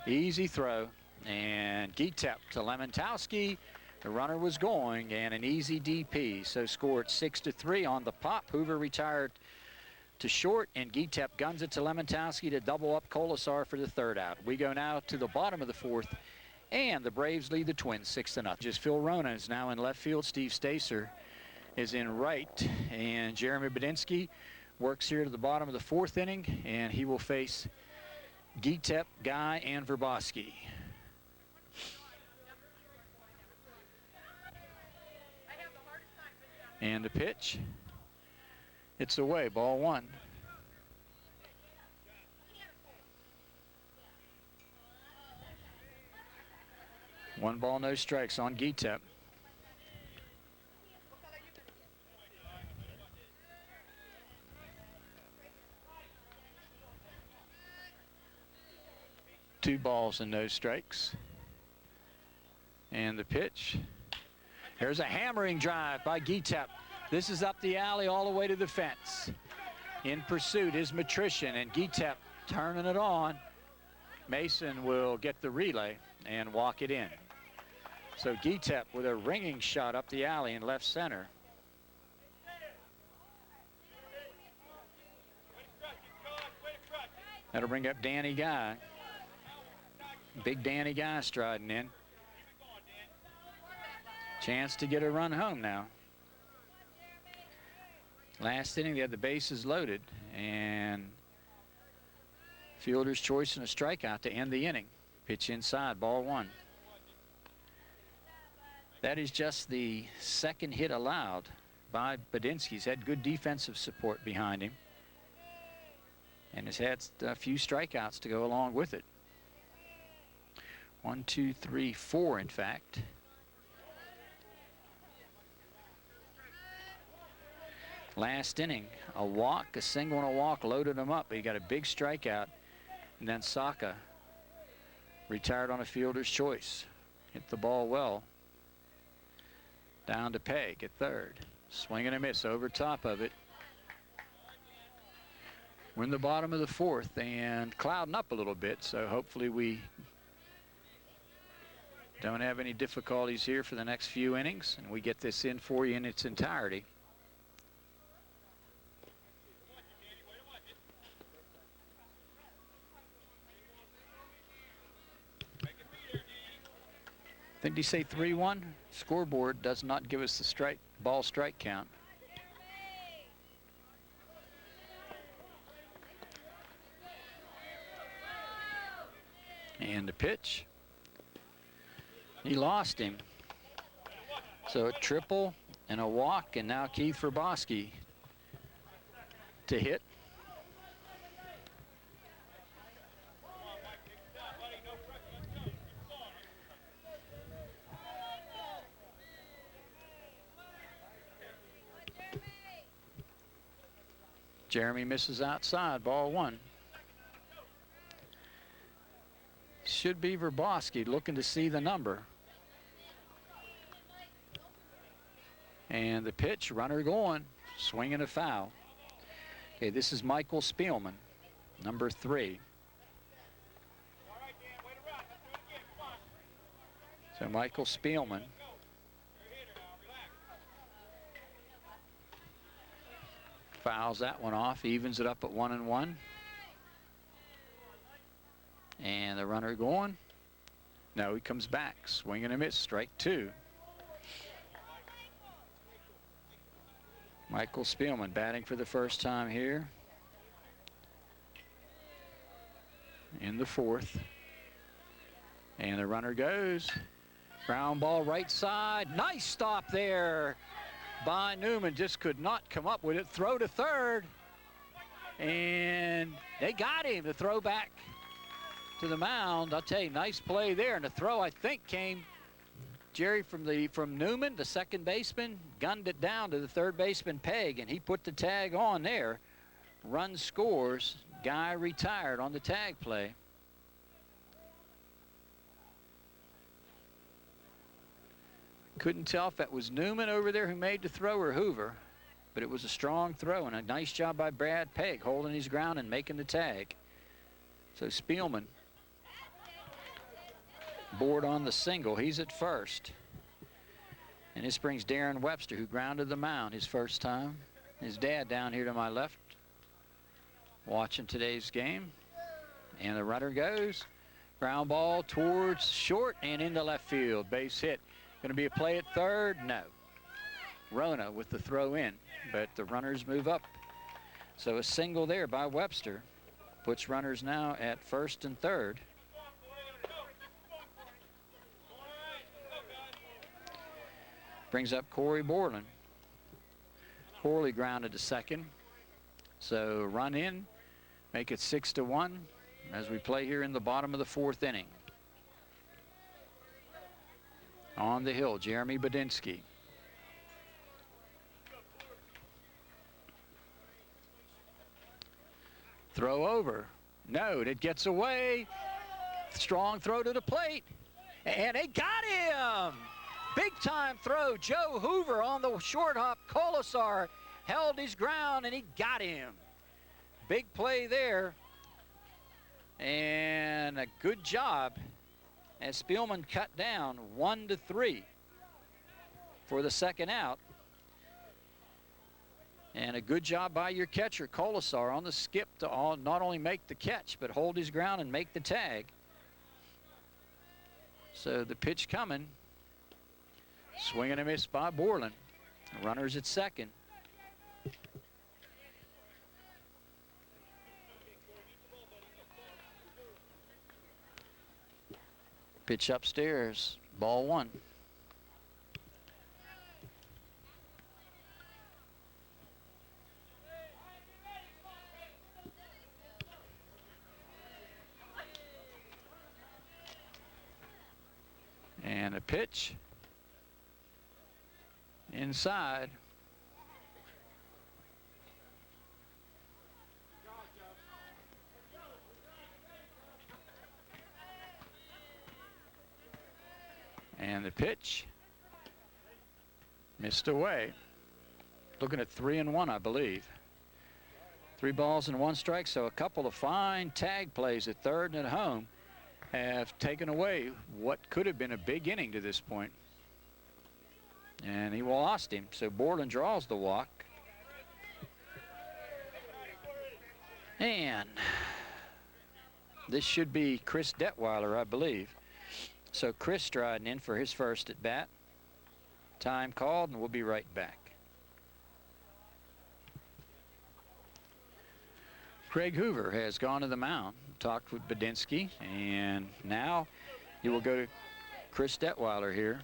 Easy throw. And Gitep to Lemontowski. The runner was going, and an easy DP. So scored 6-3 on the pop. Hoover retired to short, and Gitep guns it to Lemontowski to double up Colasar for the 3rd out. We go now to the bottom of the 4th, and the Braves lead the Twins 6-0. Just Phil Rona is now in left field. Steve Stacer is in right, and Jeremy Bedinsky works here to the bottom of the 4th inning, and he will face Gitep, Guy, and Verboski. And the pitch. It's away, ball 1. One ball, no strikes on Gitep. Two balls and no strikes. And the pitch. There's a hammering drive by Gitep. This is up the alley all the way to the fence. In pursuit is Matrician, and Gitep turning it on. Mason will get the relay and walk it in. So Gitep with a ringing shot up the alley in left center. That'll bring up Danny Guy. Big Danny Guy striding in. Chance to get a run home now. Last inning, they had the bases loaded, and fielder's choice and a strikeout to end the inning. Pitch inside, ball one. That is just the second hit allowed by Badinsky. He's had good defensive support behind him, and has had a few strikeouts to go along with it. 1, 2, 3, 4, in fact. Last inning, a walk, a single and a walk loaded him up. He got a big strikeout, and then Saka retired on a fielder's choice. Hit the ball well. Down to Peg at third. Swing and a miss over top of it. We're in the bottom of the fourth and clouding up a little bit, so hopefully we don't have any difficulties here for the next few innings, and we get this in for you in its entirety. Did he say 3-1? Scoreboard does not give us the ball strike count. And the pitch. He lost him. So a triple and a walk, and now Keith Verboski to hit. Jeremy misses outside, ball one. Should be Verboski looking to see the number. And the pitch, runner going, swinging a foul. Okay, this is Michael Spielman, number 3. So Michael Spielman. Fouls that one off, evens it up at 1-1. And the runner going. No, he comes back, swing and a miss, strike 2. Michael Spielman batting for the first time here in the fourth. And the runner goes. Ground ball right side. Nice stop there by Newman. Just could not come up with it. Throw to third. And they got him. The throw back to the mound. I'll tell you, nice play there. And the throw, I think, came, Jerry, from Newman, the second baseman, gunned it down to the third baseman, Peg, and he put the tag on there. Run scores. Guy retired on the tag play. Couldn't tell if that was Newman over there who made the throw or Hoover, but it was a strong throw and a nice job by Brad Peg holding his ground and making the tag. So Spielman board on the single. He's at first. And this brings Darren Webster, who grounded the mound his first time. His dad down here to my left watching today's game. And the runner goes. Ground ball towards short and into left field. Base hit. Going to be a play at third? No. Rona with the throw in, but the runners move up. So a single there by Webster puts runners now at first and third. Brings up Corey Borland. Corley grounded to second. So run in, make it 6-1 as we play here in the bottom of the fourth inning. On the hill, Jeremy Badinsky. Throw over. No, it gets away. Strong throw to the plate. And they got him. Big time throw. Joe Hoover on the short hop. Colasar held his ground and he got him. Big play there. And a good job as Spielman cut down 1-3 for the second out. And a good job by your catcher, Colasar, on the skip to not only make the catch, but hold his ground and make the tag. So the pitch coming. Swing and a miss by Borland. Runners at second. Pitch upstairs. Ball one. And a pitch inside. And the pitch missed away. Looking at 3-1, I believe. 3 balls and 1 strike, so a couple of fine tag plays at third and at home have taken away what could have been a big inning to this point. And he lost him, so Borland draws the walk. And this should be Chris Detweiler, I believe. So Chris striding in for his first at bat. Time called, and we'll be right back. Craig Hoover has gone to the mound, talked with Badinsky, and now he will go to Chris Detweiler here.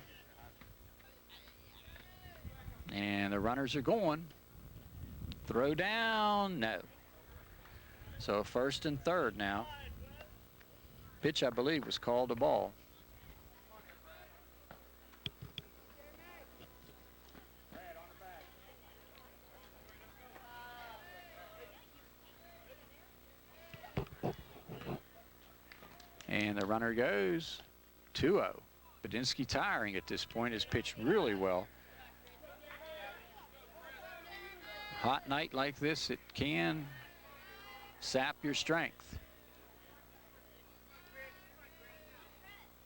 And the runners are going. Throw down, no. So first and third now. Pitch, I believe, was called a ball. And the runner goes 2-0. Badinsky tiring at this point, has pitched really well. Hot night like this, it can sap your strength.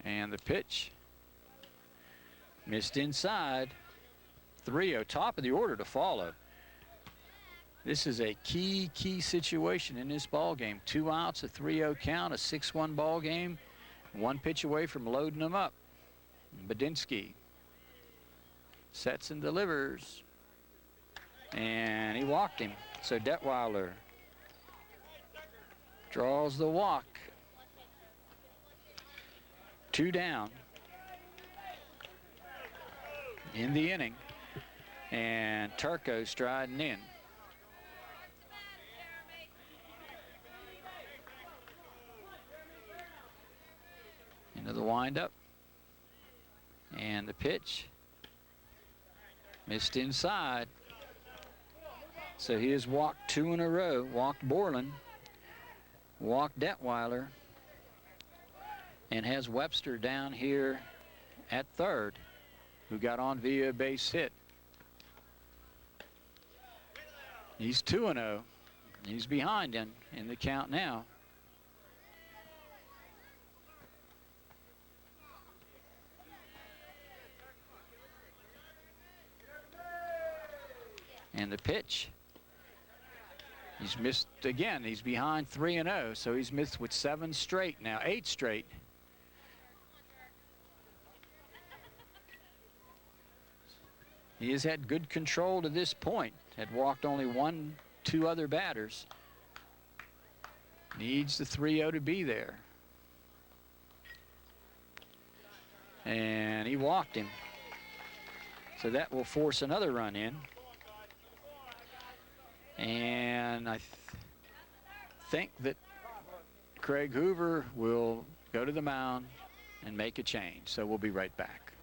And the pitch missed inside. 3-0, top of the order to follow. This is a key situation in this ball game. 2 outs, a 3-0 count, a 6-1 ball game. 1 pitch away from loading them up. Badinsky sets and delivers. And he walked him. So Detweiler draws the walk. 2 down in the inning. And Turco striding in. Into the windup. And the pitch missed inside. So he has walked 2 in a row. Walked Borland, walked Detweiler, and has Webster down here at third, who got on via a base hit. He's 2-0. He's behind in the count now. And the pitch, he's missed again. He's behind 3-0, so he's missed with 7 straight now, 8 straight. He has had good control to this point. Had walked only 1-2 other batters. Needs the 3-0 to be there. And he walked him. So that will force another run in. And I think that Craig Hoover will go to the mound and make a change. So we'll be right back.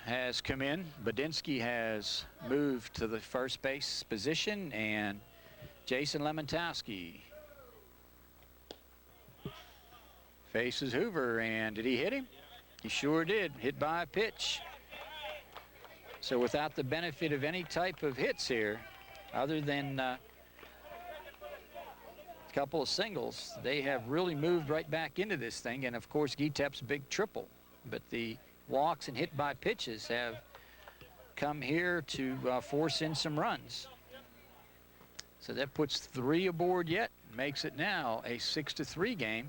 Has come in. Badinsky has moved to the first base position, and Jason Lemontowski faces Hoover. And did he hit him? He sure did. Hit by a pitch. So without the benefit of any type of hits here, other than a couple of singles, they have really moved right back into this thing. And of course, Gitep's big triple. But the walks and hit by pitches have come here to force in some runs. So that puts 3 aboard yet, makes it now a 6-3 game,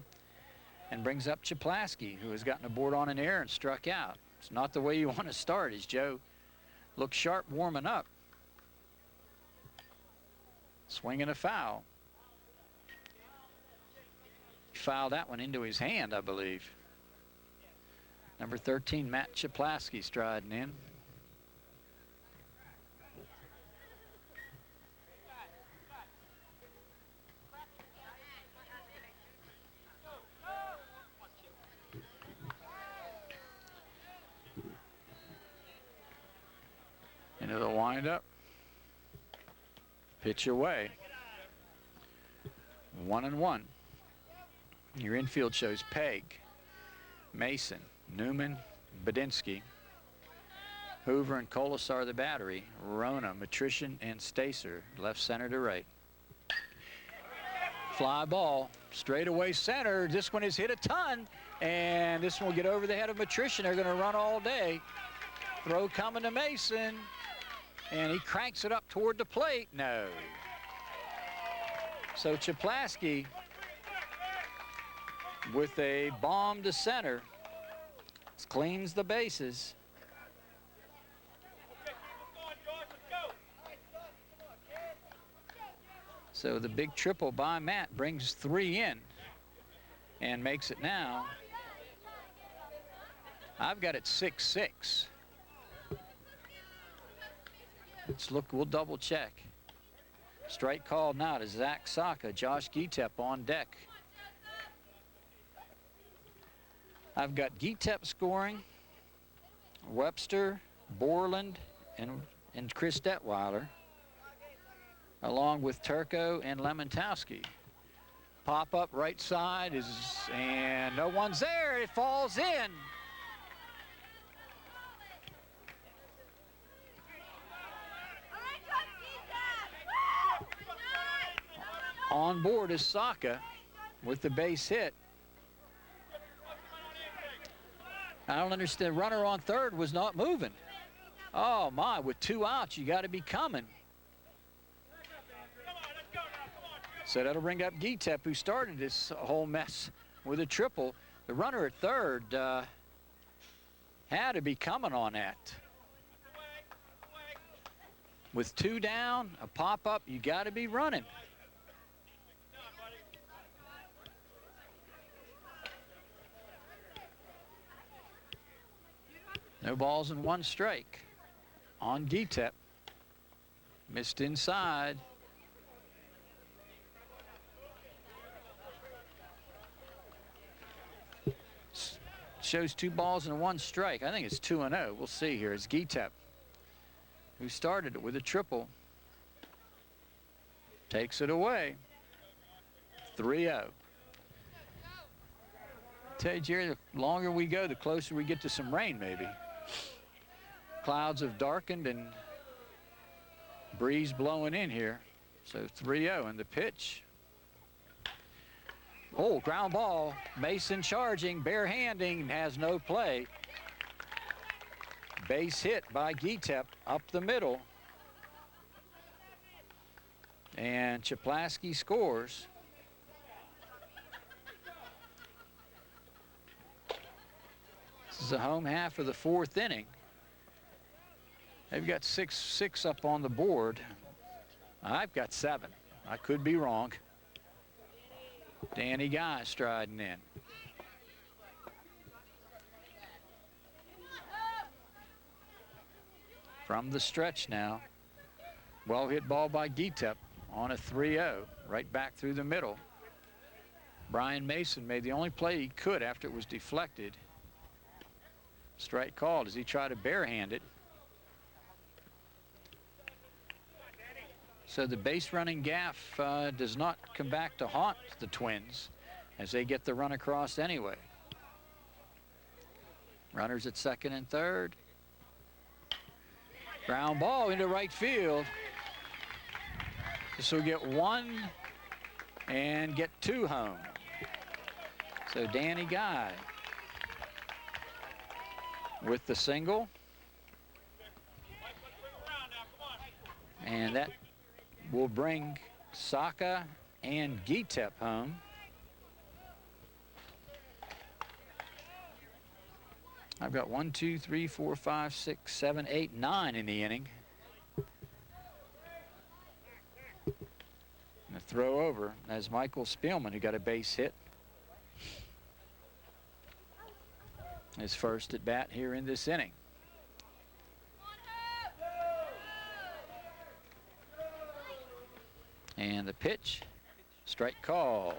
and brings up Chaplaski, who has gotten aboard on an error and struck out. It's not the way you want to start, as Joe looks sharp warming up. Swinging a foul. He fouled that one into his hand, I believe. Number 13, Matt Chaplaski, striding in. Into the windup. Pitch away. 1-1. Your infield shows Pegg, Mason, Newman, Badinsky, Hoover and Colasar the battery, Rona, Matrician, and Stacer, left center to right. Fly ball, straight away center. This one is hit a ton, and this one will get over the head of Matrician. They're going to run all day. Throw coming to Mason, and he cranks it up toward the plate. No. So Chaplaski with a bomb to center cleans the bases. So the big triple by Matt brings 3 in and makes it now. I've got it 6-6. Let's look, we'll double check. Strike called now to Zach Saka, Josh Gietep on deck. I've got Gietep scoring, Webster, Borland, and Chris Detweiler, along with Turco and Lemontowski. Pop up right side is, and no one's there. It falls in. On board is Saka with the base hit. I don't understand. Runner on third was not moving. Oh my, with 2 outs, you got to be coming. So that'll bring up Gietep, who started this whole mess with a triple. The runner at third had to be coming on that. With 2 down, a pop-up, you got to be running. No balls and 1 strike on Gietep. Missed inside. Shows 2 balls and 1 strike. I think it's 2-0. We'll see here. It's Gietep, who started it with a triple. Takes it away. 3-0. Tell you, Jerry, the longer we go, the closer we get to some rain, maybe. Clouds have darkened and breeze blowing in here. So 3-0, and the pitch. Oh, ground ball. Mason charging, barehanding, has no play. Base hit by Gietep up the middle. And Chaplaski scores. This is the home half of the 4th inning. They've got 6-6 up on the board. I've got 7. I could be wrong. Danny Guy striding in. From the stretch now. Well hit ball by Gietep on a 3-0. Right back through the middle. Brian Mason made the only play he could after it was deflected. Strike called as he tried to barehand it. So the base running gaff does not come back to haunt the Twins as they get the run across anyway. Runners at second and third. Ground ball into right field. This will get 1 and get 2 home. So Danny Guy with the single. And that will bring Saka and Gitep home. I've got 1, 2, 3, 4, 5, 6, 7, 8, 9 in the inning. And a throw over as Michael Spielman, who got a base hit. His first at bat here in this inning. And the pitch, strike called.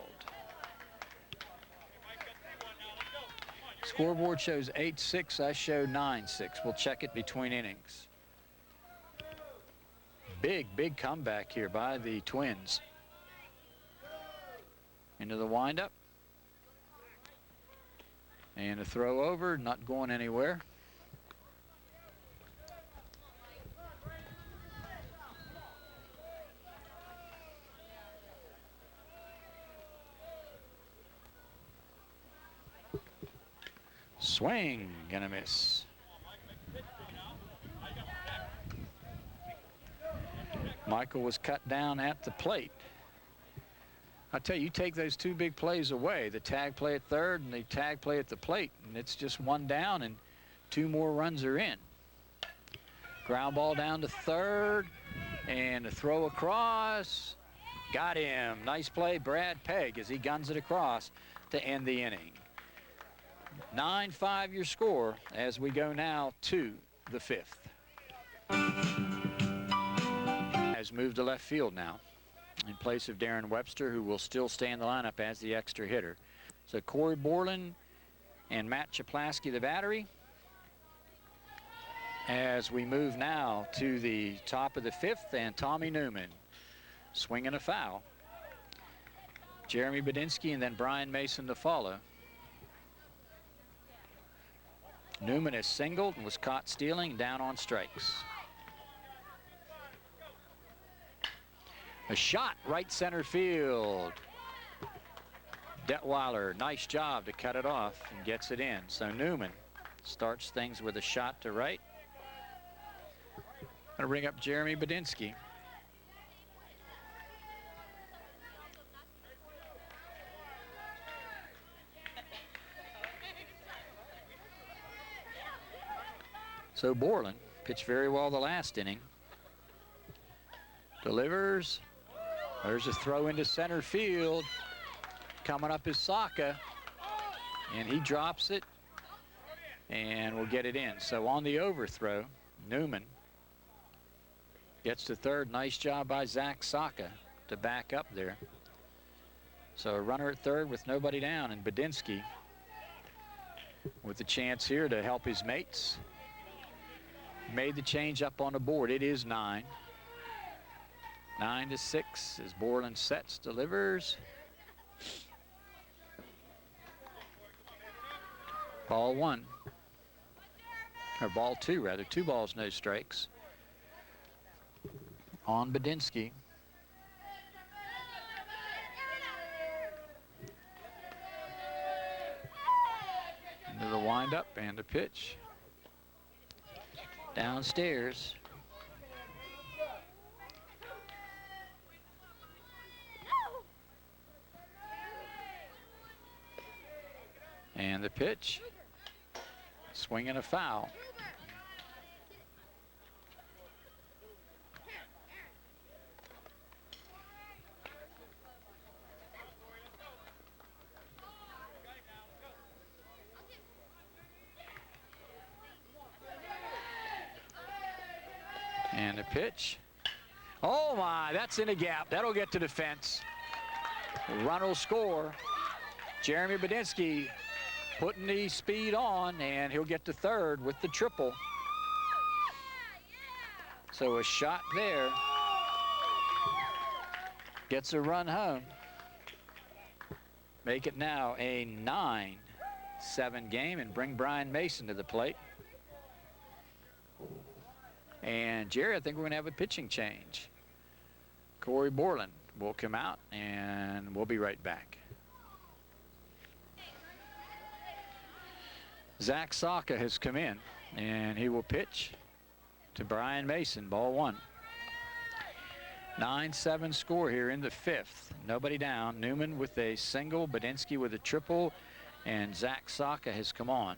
Scoreboard shows 8-6, I show 9-6. We'll check it between innings. Big comeback here by the Twins. Into the windup. And a throw over, not going anywhere. Swing, gonna miss. Michael was cut down at the plate. I tell you, you take those two big plays away, the tag play at third and the tag play at the plate, and it's just one down and two more runs are in. Ground ball down to third, and a throw across. Got him. Nice play, Brad Pegg, as he guns it across to end the inning. 9-5 your score as we go now to the fifth. Has moved to left field now in place of Darren Webster, who will still stay in the lineup as the extra hitter. So Corey Borland and Matt Chaplaski, the battery. As we move now to the top of the fifth, and Tommy Newman swinging a foul. Jeremy Badinsky and then Brian Mason to follow. Newman is singled and was caught stealing, down on strikes. A shot right center field. Detweiler, nice job to cut it off and gets it in. So Newman starts things with a shot to right. Gonna bring up Jeremy Badinsky. So Borland pitched very well the last inning. Delivers. There's a throw into center field. Coming up is Saka, and he drops it and will get it in. So on the overthrow, Newman gets to third. Nice job by Zach Saka to back up there. So a runner at third with nobody down, and Badinsky with the chance here to help his mates. Made the change up on the board. It is 9. 9-6 as Borland sets, delivers. Ball one. Or ball two, rather. 2 balls, no strikes. On Badinsky. Into the windup and the pitch. Downstairs. And the pitch. Swinging a foul. And a pitch. Oh my, that's in a gap. That'll get to the fence. Run will score. Jeremy Badinsky putting the speed on, and he'll get to third with the triple. So a shot there. Gets a run home. Make it now a 9-7 game and bring Brian Mason to the plate. And Jerry, I think we're going to have a pitching change. Corey Borland will come out, and we'll be right back. Zach Saka has come in, and he will pitch to Brian Mason, ball one. 9-7 score here in the 5th. Nobody down. Newman with a single, Badinsky with a triple, and Zach Saka has come on.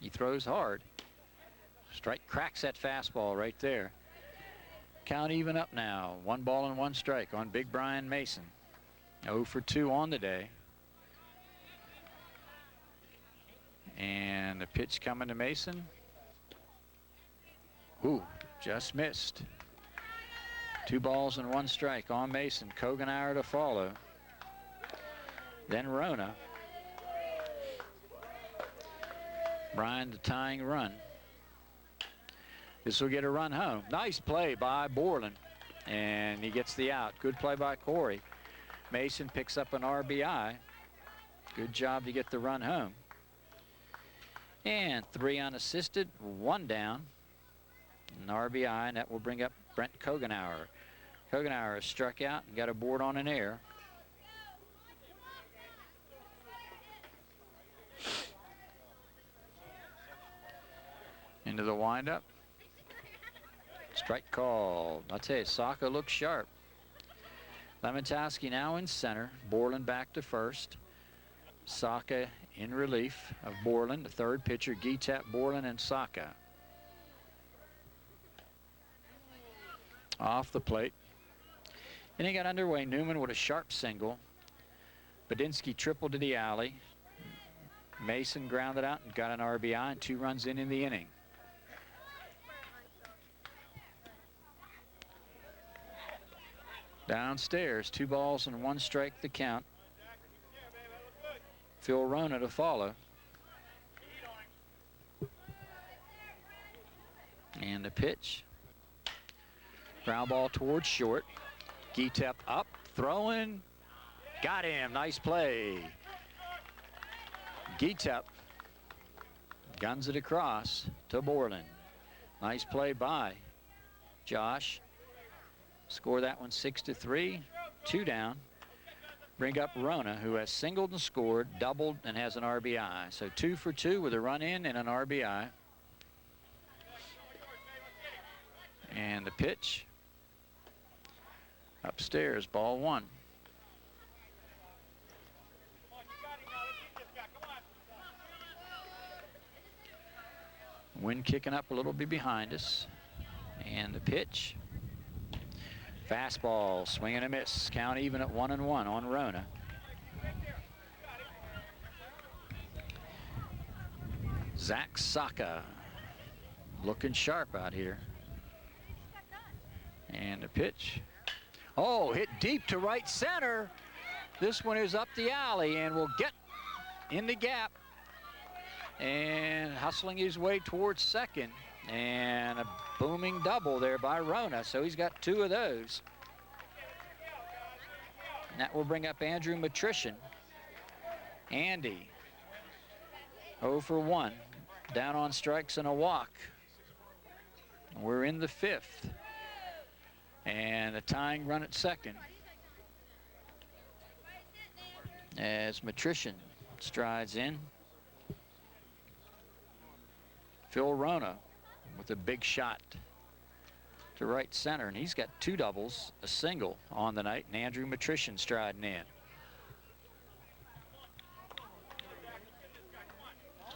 He throws hard. Strike cracks that fastball right there. Count even up now. 1 ball and 1 strike on Big Brian Mason. 0 for 2 on the day. And the pitch coming to Mason. Ooh, just missed. 2 balls and 1 strike on Mason. Kogenauer to follow. Then Rona. Brian the tying run. This will get a run home. Nice play by Borland. And he gets the out. Good play by Corey. Mason picks up an RBI. Good job to get the run home. And 3 unassisted, 1 down. An RBI, and that will bring up Brent Kogenauer. Kogenauer struck out and got a board on an error. Into the windup. Strike called. I'll tell you, Saka looks sharp. Lemontowski now in center. Borland back to first. Saka in relief of Borland. The third pitcher, Gitep, Borland, and Saka. Off the plate. Then he got underway. Newman with a sharp single. Badinsky tripled to the alley. Mason grounded out and got an RBI and 2 runs in the inning. Downstairs, 2 balls and 1 strike the count. Phil Rona to follow. And the pitch. Ground ball towards short. Gitep up, throwing. Got him, nice play. Gitep guns it across to Borland. Nice play by Josh. Score that one 6-3, 2 down. Bring up Rona, who has singled and scored, doubled, and has an RBI. So 2 for 2 with a run in and an RBI. And the pitch. Upstairs, ball 1. Wind kicking up a little bit behind us. And the pitch. Fastball, swing and a miss. Count even at 1-1 on Rona. Zach Saka looking sharp out here. And the pitch. Oh, hit deep to right center. This one is up the alley and will get in the gap. And hustling his way towards second. And a booming double there by Rona, so he's got 2 of those. And that will bring up Andrew Matrician. Andy, 0 for 1, down on strikes and a walk. We're in the 5th. And a tying run at second. As Matrician strides in. Phil Rona with a big shot to right center, and he's got 2 doubles, a single on the night, and Andrew Matrician striding in.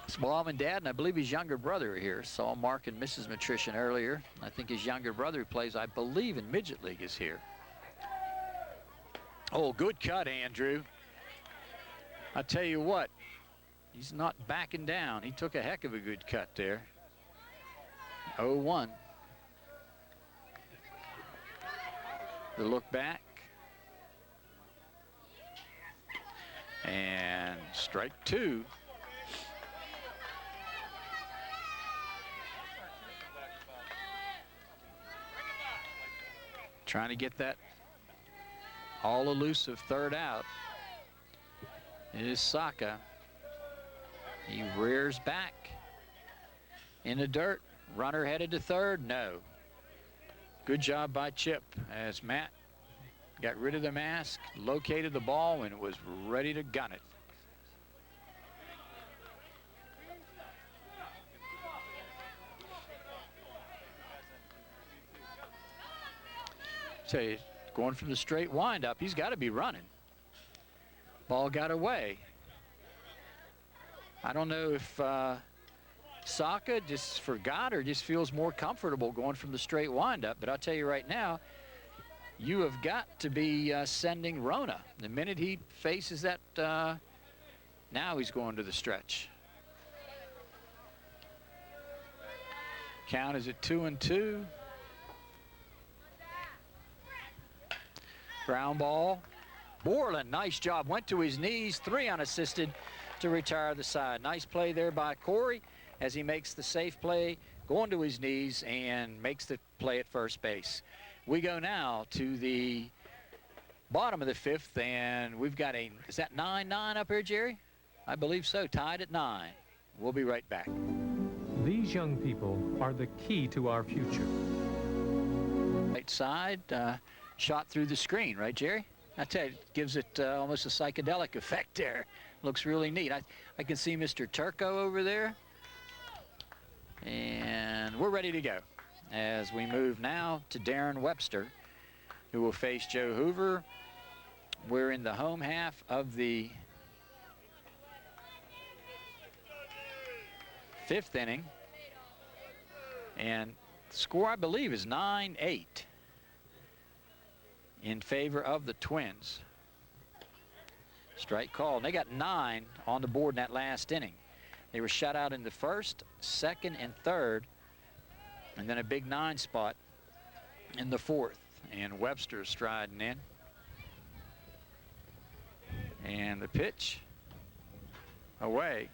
His mom and dad, and I believe his younger brother are here. Saw Mark and Mrs. Matrician earlier. I think his younger brother, who plays, I believe, in Midget League, is here. Oh, good cut, Andrew. I tell you what, he's not backing down. He took a heck of a good cut there. 0-1. The look back. And strike 2. Trying to get that all elusive third out. It is Saka. He rears back in the dirt. Runner headed to third. No. Good job by Chip as Matt got rid of the mask, located the ball, and was ready to gun it. Tell you, going from the straight windup, he's got to be running. Ball got away. I don't know if Saka just forgot or just feels more comfortable going from the straight windup, but I'll tell you right now, you have got to be sending Rona. The minute he faces that, now he's going to the stretch. Count is at 2-2. Ground ball. Borland, nice job. Went to his knees, 3 unassisted to retire the side. Nice play there by Corey as he makes the safe play, going to his knees and makes the play at first base. We go now to the bottom of the 5th, and we've got is that 9-9 up here, Jerry? I believe so, tied at 9. We'll be right back. These young people are the key to our future. Right side, shot through the screen, right, Jerry? I tell you, it gives it almost a psychedelic effect there. Looks really neat. I can see Mr. Turco over there. And we're ready to go as we move now to Darren Webster, who will face Joe Hoover. We're in the home half of the 5th inning. And the score, I believe, is 9-8 in favor of the Twins. Strike call. And they got 9 on the board in that last inning. They were shut out in the 1st, 2nd, and 3rd, and then a big 9 spot in the 4th. And Webster striding in. And the pitch away.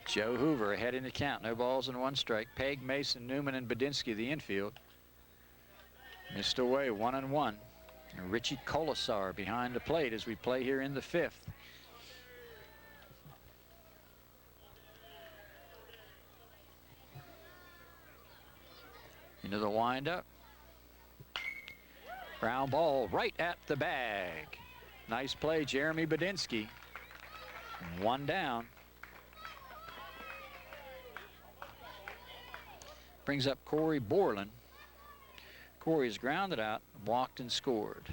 Joe Hoover ahead in the count. No balls and 1 strike. Peg, Mason, Newman, and Badinsky the infield. Missed away 1-1. And Richie Colasar behind the plate as we play here in the 5th. Into the windup. Ground ball right at the bag. Nice play, Jeremy Badinsky. 1 down. Brings up Corey Borland. Corey's grounded out, walked and scored.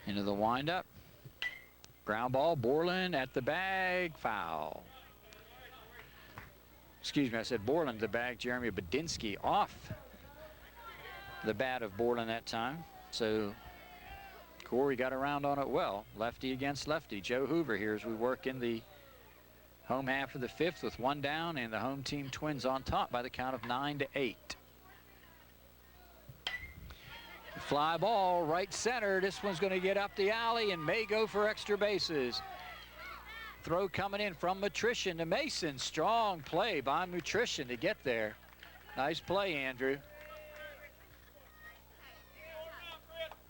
Into the windup. Ground ball, Borland at the bag, foul. Excuse me, I said Borland the bag, Jeremy Badinsky off the bat of Borland that time. So Corey got around on it well. Lefty against lefty. Joe Hoover here as we work in the home half of the 5th with 1 down and the home team Twins on top by the count of 9-8. Fly ball right center. This one's going to get up the alley and may go for extra bases. Throw coming in from Matrician to Mason. Strong play by Matrician to get there. Nice play, Andrew.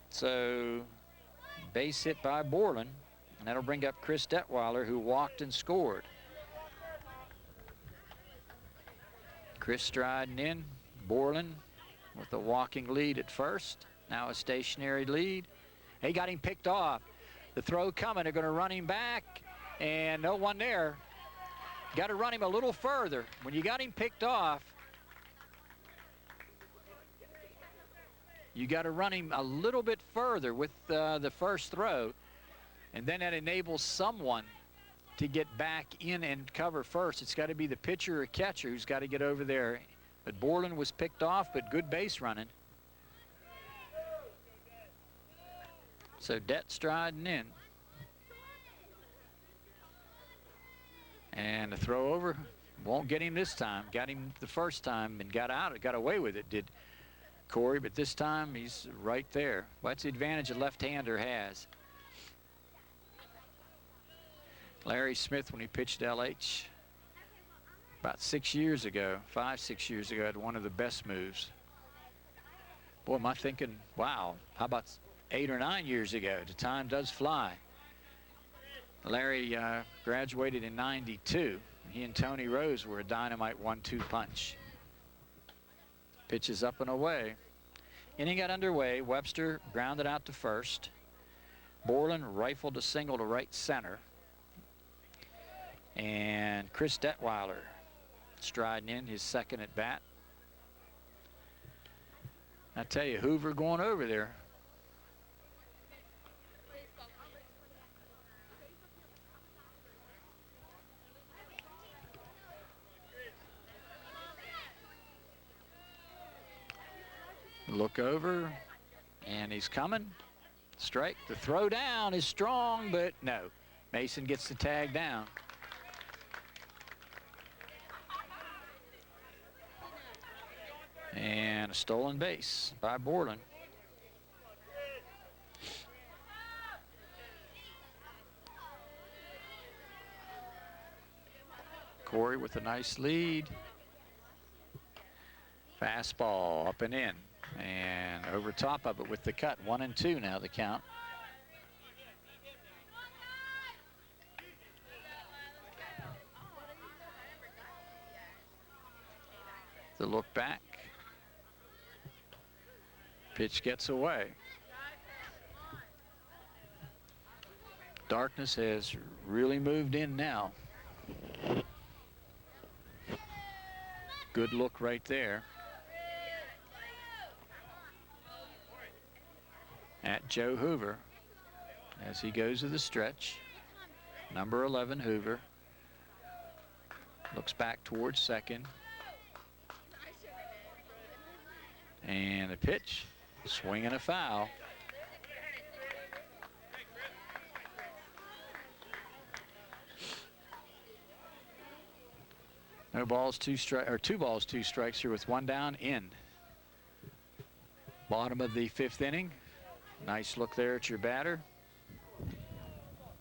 So base hit by Borland, and that'll bring up Chris Detweiler, who walked and scored. Chris striding in. Borland with a walking lead at first. Now a stationary lead. He got him picked off. The throw coming. They're going to run him back, and no one there. Got to run him a little further. When you got him picked off, you got to run him a little bit further with the first throw, and then that enables someone to get back in and cover first. It's got to be the pitcher or catcher who's got to get over there. But Borland was picked off, but good base running. So Det striding in. And the throw over won't get him this time. Got him the first time and got away with it, did Corey, but this time he's right there. Well, that's the advantage a left-hander has. Larry Smith, when he pitched LH about 6 years ago, 5-6 years ago, had one of the best moves. Boy, am I thinking, wow, how about 8 or 9 years ago? The time does fly. Larry graduated in '92. He and Tony Rose were a dynamite 1-2 punch. Pitch is up and away. Inning got underway. Webster grounded out to first. Borland rifled a single to right center. And Chris Detweiler striding in his second at bat. I tell you, Hoover going over there. Look over, and he's coming. Strike. The throw down is strong, but no. Mason gets the tag down. And a stolen base by Borland. Corey with a nice lead. Fastball up and in. And over top of it with the cut. 1-2 now the count. The look back. Pitch gets away. Darkness has really moved in now. Good look right there. At Joe Hoover as he goes to the stretch. Number 11 Hoover looks back towards second. And a pitch, swing and a foul. No balls, two balls, two strikes here with one down in. Bottom of the fifth inning. Nice look there at your batter.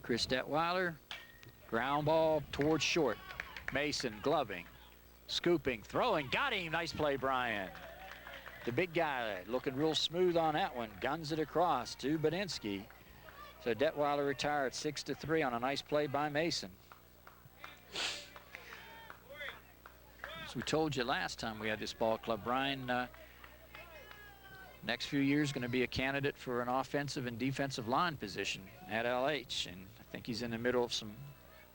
Chris Detweiler. Ground ball towards short. Mason gloving, scooping, throwing. Got him. Nice play, Brian. The big guy looking real smooth on that one. Guns it across to Badinsky. So Detweiler retired 6-3 on a nice play by Mason. As we told you last time we had this ball club, Brian, next few years going to be a candidate for an offensive and defensive line position at LH. And I think he's in the middle of some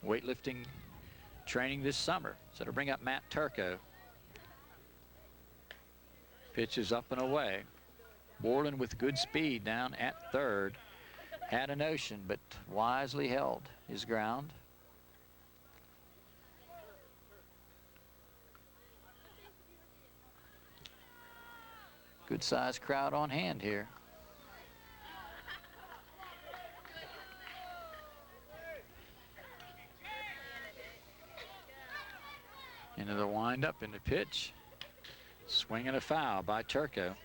weightlifting training this summer. So to bring up Matt Turco. Pitch is up and away. Borland with good speed down at third. Had a notion, but wisely held his ground. Good sized crowd on hand here. Into the windup, into pitch. Swing and a foul by Turco.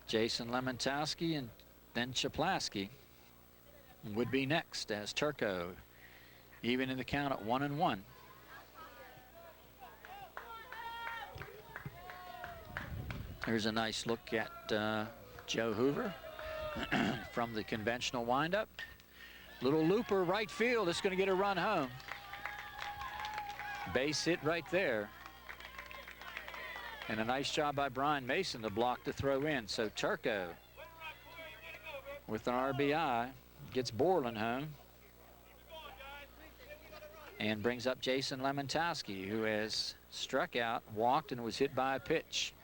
Jason Lemontowski and then Chaplaski would be next as Turco even in the count at 1-1. Here's a nice look at Joe Hoover from the conventional windup. Little looper right field. It's going to get a run home. Base hit right there. And a nice job by Brian Mason to block the throw in. So Turco with an RBI gets Borland home and brings up Jason Lemontowski, who has struck out, walked, and was hit by a pitch.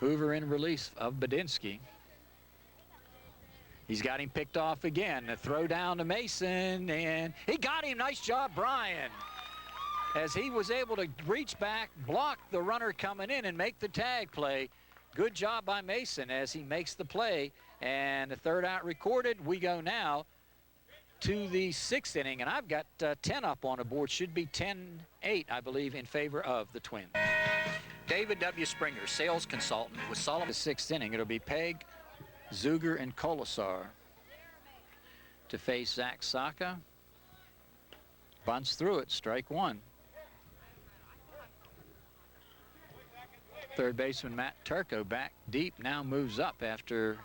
Hoover in release of Badinsky. He's got him picked off again. A throw down to Mason, and he got him. Nice job, Brian. As he was able to reach back, block the runner coming in, and make the tag play. Good job by Mason as he makes the play. And the third out recorded. We go now to the sixth inning, and I've got 10 up on the board. Should be 10-8, I believe, in favor of the Twins. David W. Springer, sales consultant with Solomon. The sixth inning, it'll be Peg, Zuger, and Colasar to face Zach Saka. Bunts through it, strike one. Third baseman Matt Turco back deep, now moves up after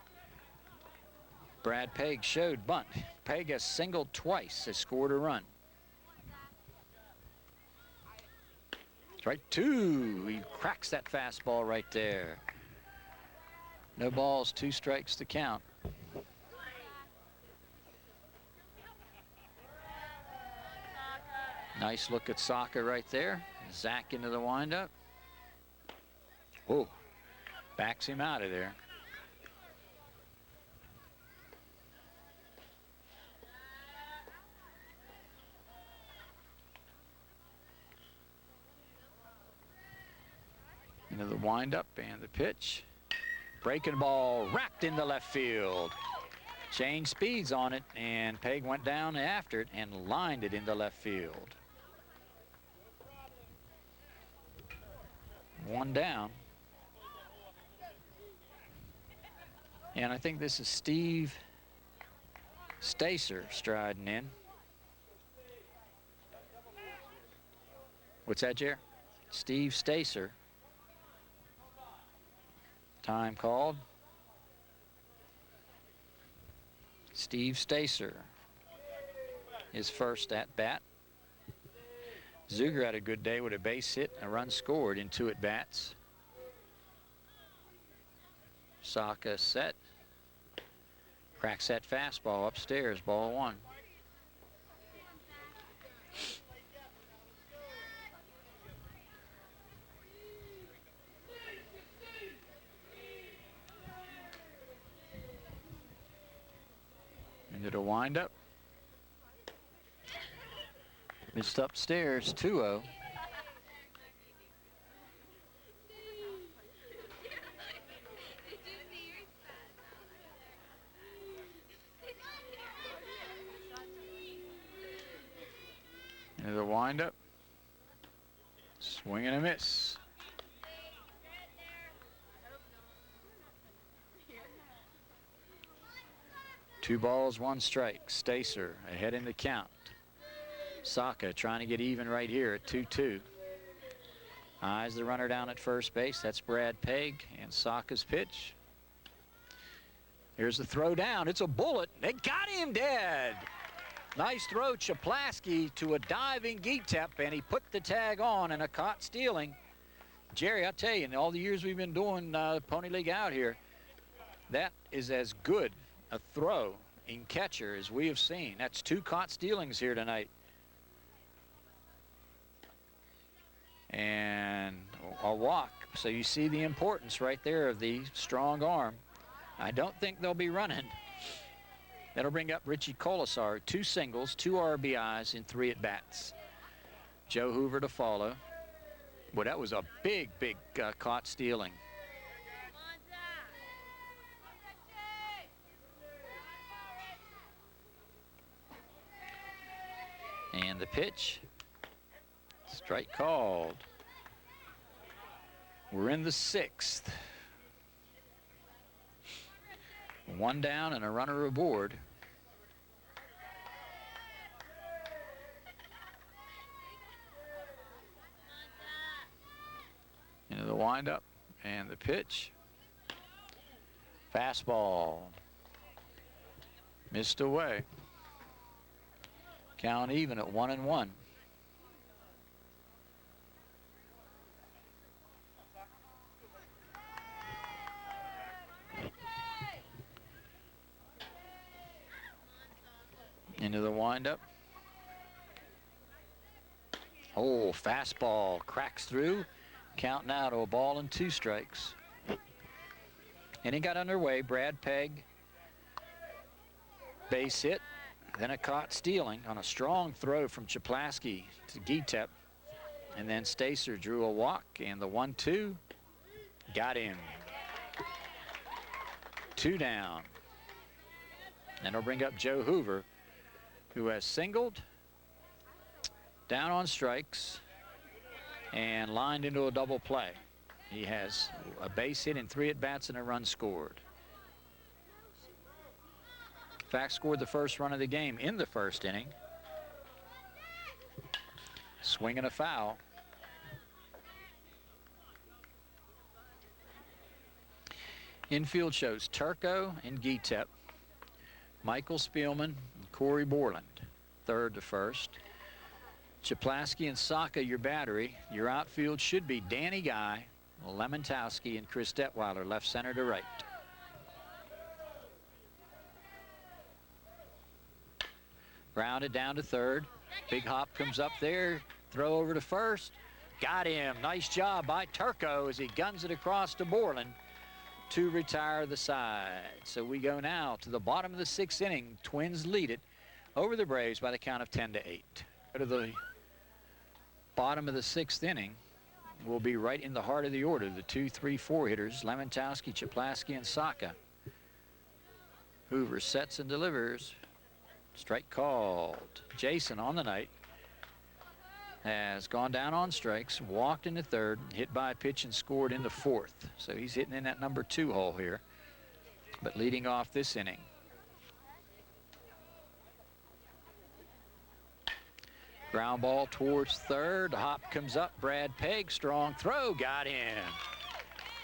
Brad Pegg showed bunt. Pegg has singled twice, has scored a run. Strike two. He cracks that fastball right there. No balls, 2 strikes to count. Nice look at Saka right there. Zach into the windup. Oh, backs him out of there. Into the windup and the pitch. Breaking ball wrapped into left field. Changed speeds on it, and Pegg went down after it and lined it into left field. 1 down. And I think this is Steve Stacer striding in. What's that, Jer? Steve Stacer. Time called. Steve Stacer, his first at bat. Zuger had a good day with a base hit and a run scored in 2 at bats. Saka set. Cracks that fastball upstairs, ball 1. Into the windup. Missed upstairs, 2-0. Into the windup. Swing and a miss. Two balls, 1 strike. Stacer ahead in the count. Saka trying to get even right here at 2-2. Eyes the runner down at first base. That's Brad Pegg, and Saka's pitch. Here's the throw down. It's a bullet. They got him dead. Nice throw, Chaplaski to a diving Geetep, and he put the tag on and a caught stealing. Jerry, I'll tell you, in all the years we've been doing Pony League out here, that is as good a throw in catcher as we have seen. That's 2 caught stealings here tonight. And a walk. So you see the importance right there of the strong arm. I don't think they'll be running. That'll bring up Richie Colasar. 2 singles, 2 RBIs in 3 at bats. Joe Hoover to follow. Well, that was a big caught stealing. And the pitch. Strike called. We're in the 6th. 1 down and a runner aboard. Into the windup and the pitch. Fastball. Missed away. Count even at 1-1. Into the windup. Oh, fastball cracks through. Count now to a ball and 2 strikes. And he got underway. Brad Pegg, base hit, then a caught stealing on a strong throw from Chaplaski to Geetep. And then Stacer drew a walk, and the 1-2 got him. 2 down. And it'll bring up Joe Hoover, who has singled, down on strikes, and lined into a double play. He has a base hit in 3 at bats and a run scored. In fact, scored the first run of the game in the 1st inning. Swing and a foul. Infield shows Turco and Gitep, Michael Spielman and Corey Borland, third to first. Chaplaski and Saka, your battery. Your outfield should be Danny Guy, Lemontowski, and Chris Detweiler, left center to right. Grounded down to third. Big hop comes up there. Throw over to first. Got him. Nice job by Turco as he guns it across to Borland to retire the side. So we go now to the bottom of the 6th inning. Twins lead it over the Braves by the count of 10-8. Go to the bottom of the 6th inning. Will be right in the heart of the order. The 2, 3, 4 hitters, Lemontowski, Chaplaski, and Saka. Hoover sets and delivers. Strike called. Jason on the night has gone down on strikes, walked in the 3rd, hit by a pitch and scored in the 4th. So he's hitting in that number 2 hole here, but leading off this inning. Ground ball towards 3rd. Hop comes up. Brad Pegg, strong throw, got him.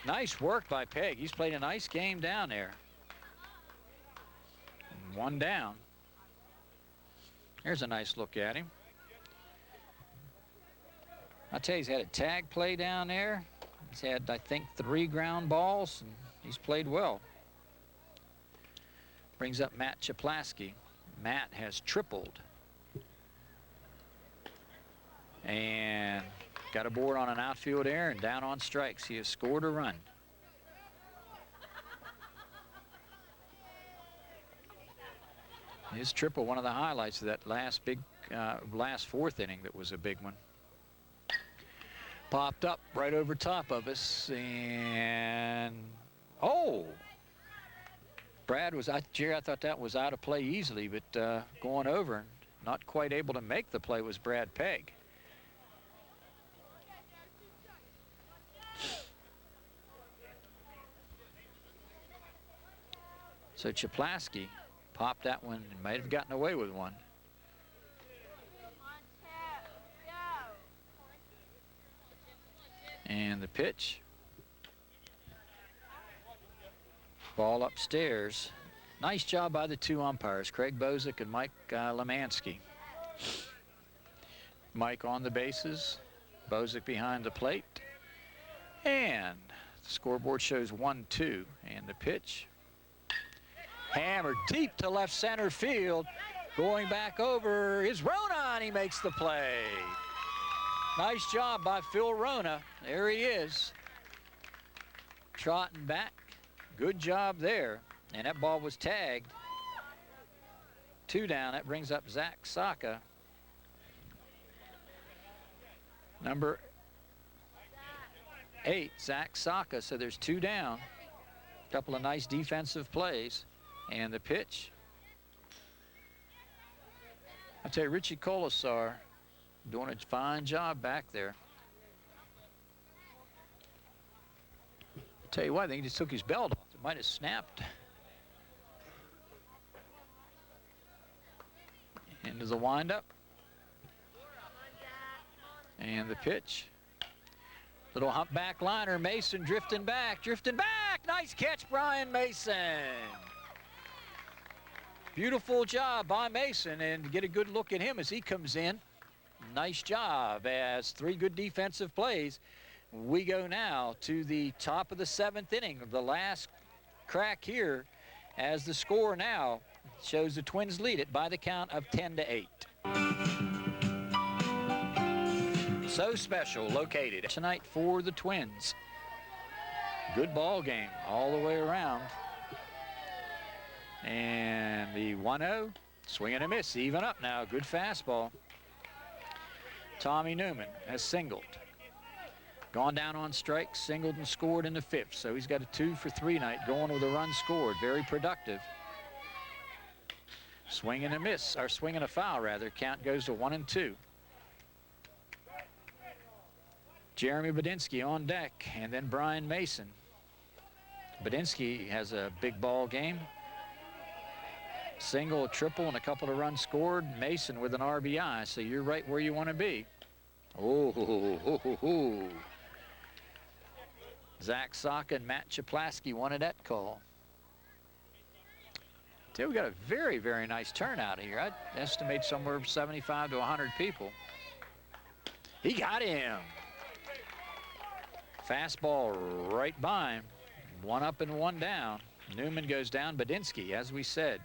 Nice work by Pegg. He's played a nice game down there. 1 down. There's a nice look at him. I'll tell you, he's had a tag play down there. He's had, I think, 3 ground balls, and he's played well. Brings up Matt Chaplaski. Matt has tripled. And got a board on an outfield error and down on strikes. He has scored a run. His triple, one of the highlights of that last 4th inning that was a big one. Popped up right over top of us, and oh! Brad was, Jerry, I thought that was out of play easily, but going over and not quite able to make the play was Brad Pegg. So Chaplaski popped that one and might have gotten away with one. And the pitch. Ball upstairs. Nice job by the 2 umpires, Craig Bozick and Mike Lemansky. Mike on the bases, Bozick behind the plate. And the scoreboard shows 1-2. And the pitch. Hammered deep to left center field. Going back over is Rona, and he makes the play. Nice job by Phil Rona. There he is. Trotting back. Good job there. And that ball was tagged. 2 down. That brings up Zach Saka. Number 8, Zach Saka. So there's 2 down. Couple of nice defensive plays. And the pitch. I'll tell you, Richie Colasar doing a fine job back there. I'll tell you what, I think he just took his belt off. It might have snapped. Into the windup. And the pitch. Little humpback liner. Mason drifting back. Nice catch, Brian Mason. Beautiful job by Mason, and get a good look at him as he comes in. Nice job as 3 good defensive plays. We go now to the top of the 7th inning of the last crack here, as the score now shows the Twins lead it by the count of 10-8. So Special located tonight for the Twins. Good ball game all the way around. And the 1-0, swing and a miss, even up now. Good fastball. Tommy Newman has singled. Gone down on strikes, singled and scored in the 5th. So he's got a 2 for 3 night, going with a run scored. Very productive. Swing and a miss, or swing and a foul rather. Count goes to 1-2. Jeremy Badinsky on deck, and then Brian Mason. Badinsky has a big ball game. Single, a triple, and a couple of runs scored. Mason with an RBI, so you're right where you want to be. Oh, ho, ho, ho, ho. Zach Saka and Matt Chaplaski wanted that call. We got a very, very nice turnout here. I'd estimate somewhere 75 to 100 people. He got him. Fastball right by him. One up and one down. Newman goes down. Badinsky, as we said,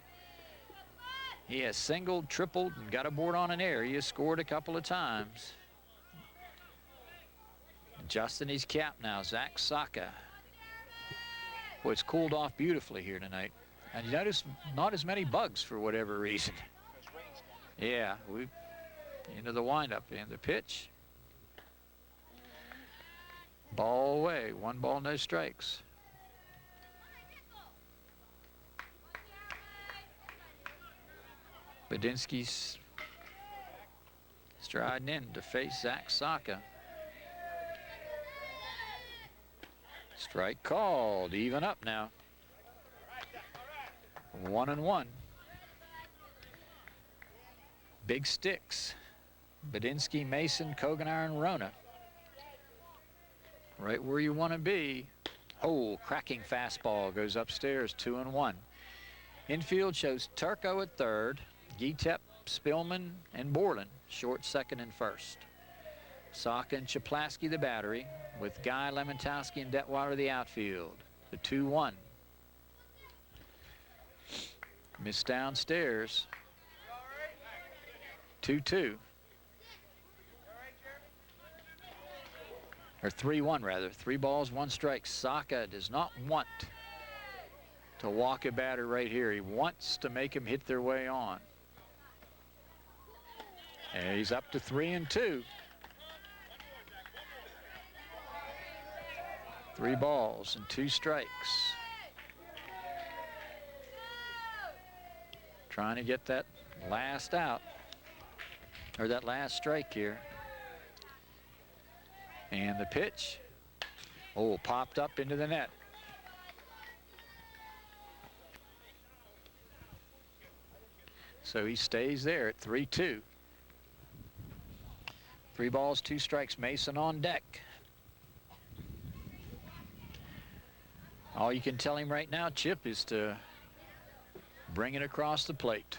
he has singled, tripled, and got a board on an air. He has scored a couple of times. Adjusting his cap now, Zach Saka. Boy, it's cooled off beautifully here tonight. And you notice not as many bugs for whatever reason. Yeah, we into the windup and the pitch. Ball away. 1 ball, no strikes. Badinsky's striding in to face Zach Saka. Strike called. Even up now. 1-1. Big sticks. Badinsky, Mason, Koganauer, and Rona. Right where you want to be. Oh, cracking fastball goes upstairs. 2-1. Infield shows Turco at third, Gitep, Spillman, and Borland short, second, and first. Saka and Chaplaski the battery, with Guy, Lemontowski, and Detwiler the outfield. The 2-1. Missed downstairs. 2-2. Or 3-1 rather. 3 balls, 1 strike. Saka does not want to walk a batter right here. He wants to make him hit their way on. And he's up to 3-2. 3 balls and 2 strikes. Trying to get that last out, or that last strike here. And the pitch, oh, popped up into the net. So he stays there at 3-2. 3 balls, 2 strikes. Mason on deck. All you can tell him right now, Chip, is to bring it across the plate.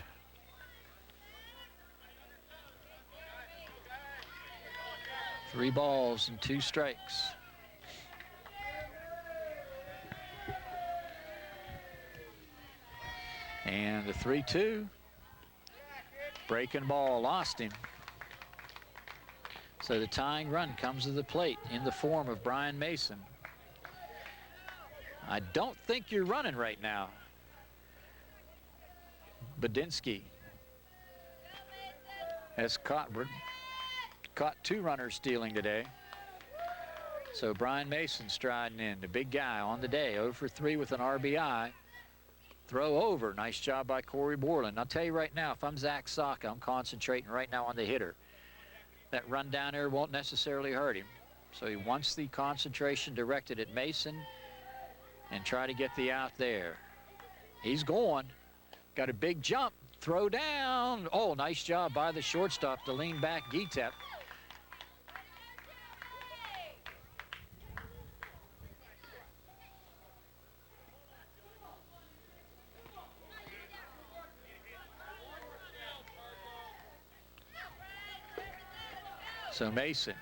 Three balls and 2 strikes. And the 3-2. Breaking ball, lost him. So the tying run comes to the plate in the form of Brian Mason. I don't think you're running right now. Badinsky has caught 2 runners stealing today. So Brian Mason striding in, the big guy on the day, 0 for 3 with an RBI. Throw over, nice job by Corey Borland. I'll tell you right now, if I'm Zach Saka, I'm concentrating right now on the hitter. That run down there won't necessarily hurt him. So he wants the concentration directed at Mason and try to get the out there. He's going. Got a big jump, throw down. Oh, nice job by the shortstop to lean back Gitep. So Mason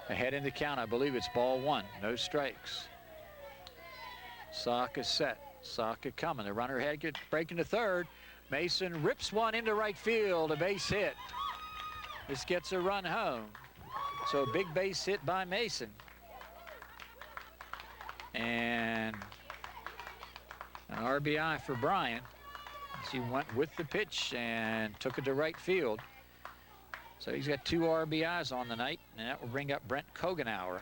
ahead in the count. I believe it's ball 1, no strikes. Saka set. Saka coming. The runner head gets breaking to third. Mason rips one into right field. A base hit. This gets a run home. So a big base hit by Mason. And an RBI for Brian as he went with the pitch and took it to right field. So he's got 2 RBIs on the night, and that will bring up Brent Koganauer.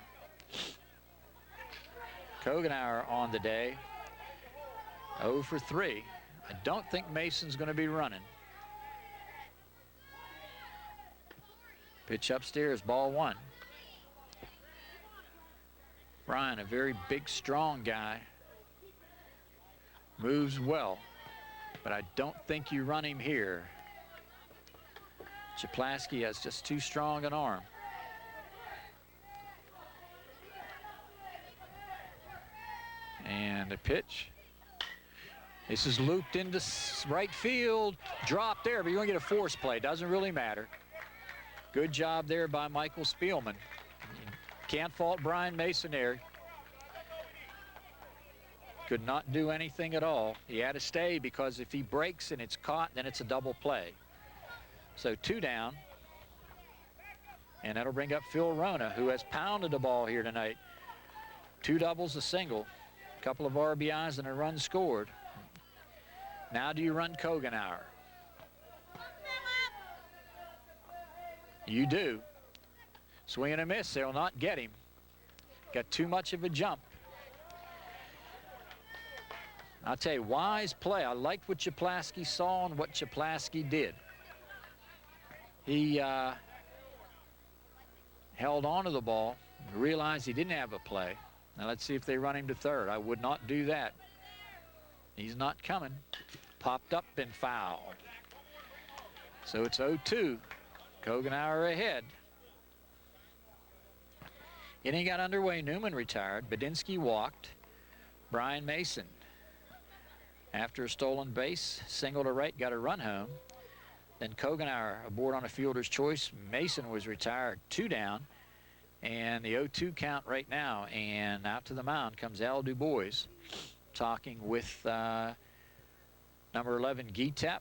Koganauer on the day, 0 for 3. I don't think Mason's going to be running. Pitch upstairs, ball 1. Brian, a very big, strong guy. Moves well, but I don't think you run him here. Chaplaski has just too strong an arm. pitch. This is looped into right field. Drop there, but you're going to get a force play. Doesn't really matter. Good job there by Michael Spielman. Can't fault Brian Mason there. Could not do anything at all. He had to stay because if he breaks and it's caught, then it's a double play. So 2 down. And that'll bring up Phil Rona, who has pounded the ball here tonight. 2 doubles, a single, a couple of RBIs and a run scored. Now do you run Kogenauer? You do. Swing and a miss. They'll not get him. Got too much of a jump. I'll tell you, wise play. I liked what Japlaski saw and what Japlaski did. He held on to the ball, realized he didn't have a play. Now let's see if they run him to third. I would not do that. He's not coming. Popped up and fouled. So it's 0-2. Kogenauer ahead. Inning got underway. Newman retired. Badinsky walked. Brian Mason, after a stolen base, single to right, got a run home. Then Kogenauer aboard on a fielder's choice. Mason was retired, 2 down. And the 0-2 count right now. And out to the mound comes Al Dubois, talking with number 11, Gitep.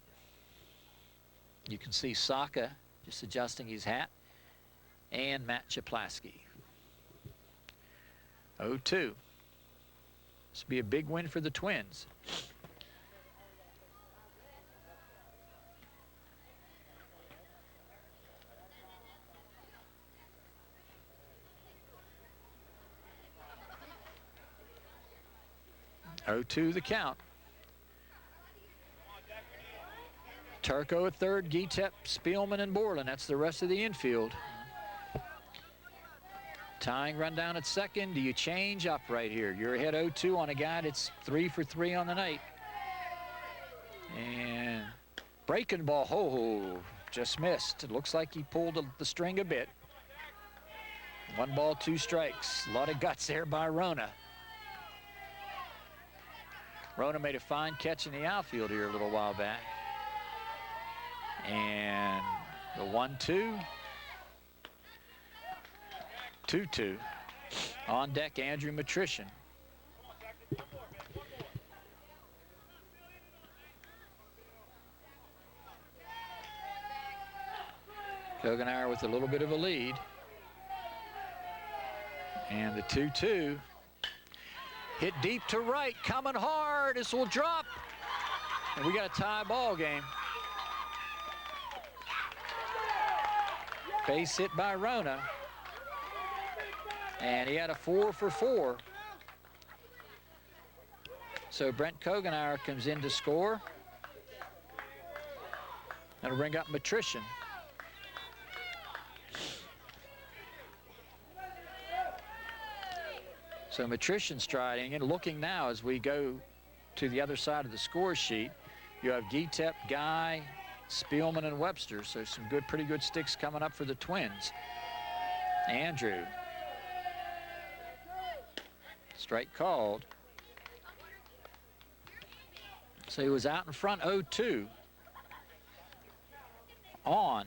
You can see Saka just adjusting his hat. And Matt Japlaski. 0-2. This will be a big win for the Twins. To the count. Turco at third, Gitep, Spielman, and Borland. That's the rest of the infield. Tying run down at second. Do you change up right here? You're ahead 0-2 on a guy that's 3 for 3 on the night. And breaking ball, just missed. It looks like he pulled the string a bit. 1 ball, 2 strikes. A lot of guts there by Rona. Rona made a fine catch in the outfield here a little while back. And the 1-2. 2-2. On deck, Andrew Matrician. Kogenauer with a little bit of a lead. And the 2-2. Hit deep to right, coming hard. This will drop. And we got a tie ball game. Base hit by Rona. And he had a 4 for 4. So Brent Kogenauer comes in to score. That'll bring up Matrician. So Matrician striding and looking now as we go to the other side of the score sheet. You have Gitep, Guy, Spielman, and Webster. So some pretty good sticks coming up for the Twins. Andrew. Strike called. So he was out in front 0-2 on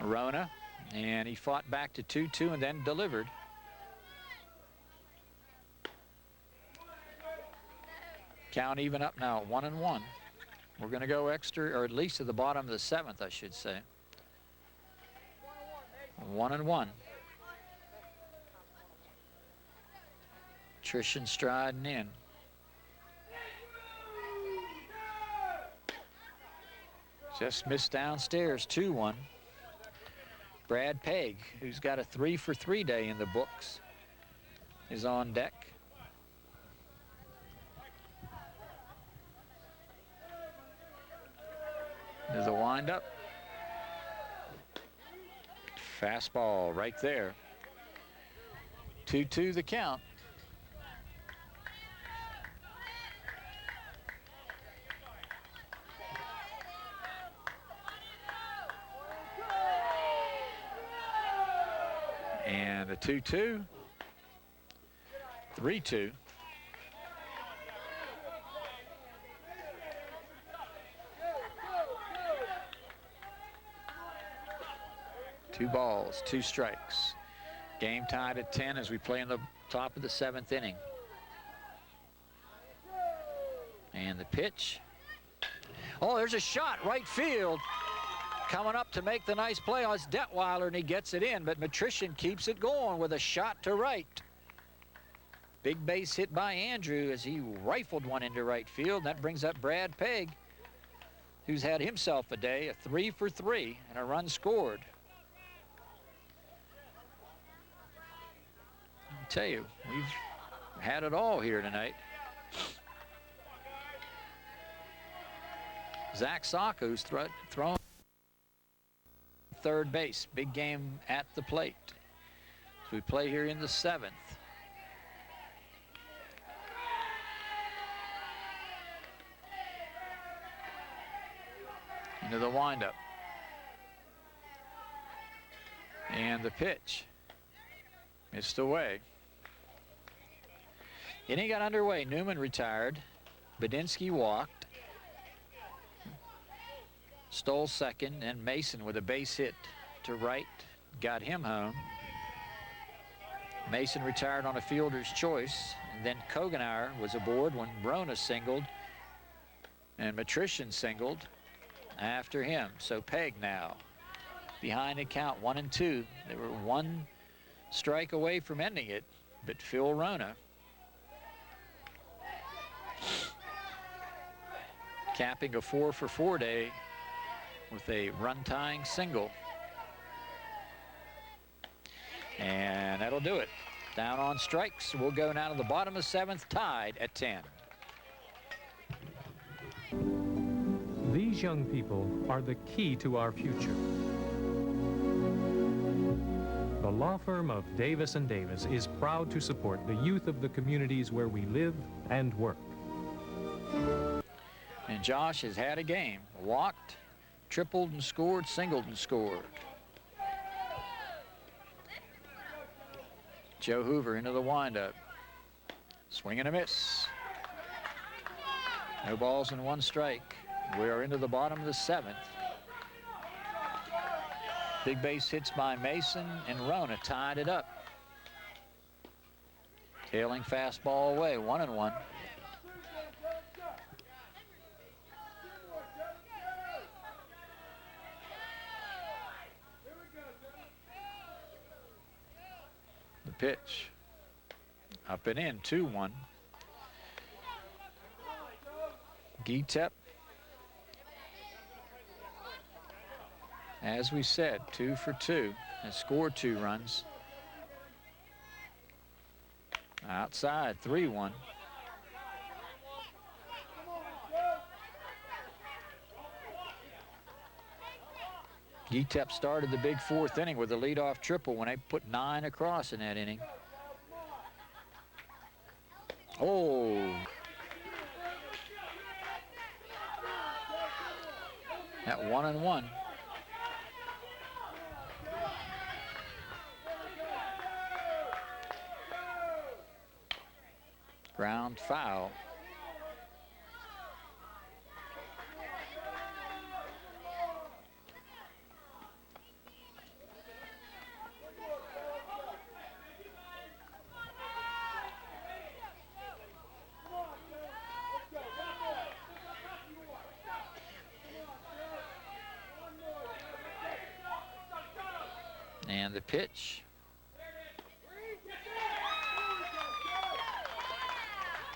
Rona, and he fought back to 2-2 and then delivered. Count even up now, 1-1. We're going to go extra, or at least to the bottom of the 7th, I should say. 1-1. Matrician striding in. Just missed downstairs, 2-1. Brad Pegg, who's got a 3 for 3 day in the books, is on deck. There's a windup. Fastball right there. 2-2 the count. And a 2-2. 3-2. Two balls, 2 strikes. Game tied at 10 as we play in the top of the 7th inning. And the pitch. Oh, there's a shot, right field. Coming up to make the nice play on Detweiler, and he gets it in, but Matrician keeps it going with a shot to right. Big base hit by Andrew as he rifled one into right field. That brings up Brad Pegg, who's had himself a day, a 3 for 3 and a run scored. I'll tell you, we've had it all here tonight. Zach Sacco's thrown third base. Big game at the plate. So we play here in the 7th. Into the windup. And the pitch. Missed away. Inning got underway. Newman retired. Badinsky walked. Stole second, and Mason with a base hit to right got him home. Mason retired on a fielder's choice, and then Kogenauer was aboard when Brona singled and Matrician singled after him. So Pegg now behind the count, 1-2. They were 1 strike away from ending it, but Phil Rona capping a 4 for 4 day with a run-tying single. And that'll do it. Down on strikes. We'll go now to the bottom of 7th, tied at 10. These young people are the key to our future. The law firm of Davis & Davis is proud to support the youth of the communities where we live and work. And Josh has had a game. Walked, tripled and scored, singled and scored. Joe Hoover into the windup. Swing and a miss. No balls and 1 strike. We are into the bottom of the 7th. Big base hits by Mason, and Rona tied it up. Tailing fastball away, 1-1. The pitch. Up and in, 2-1. Gietep, as we said, 2 for 2, has scored 2 runs. Outside, 3-1. Gietep started the big 4th inning with a leadoff triple when they put 9 across in that inning. Oh. That 1-1. Ground foul. And the pitch.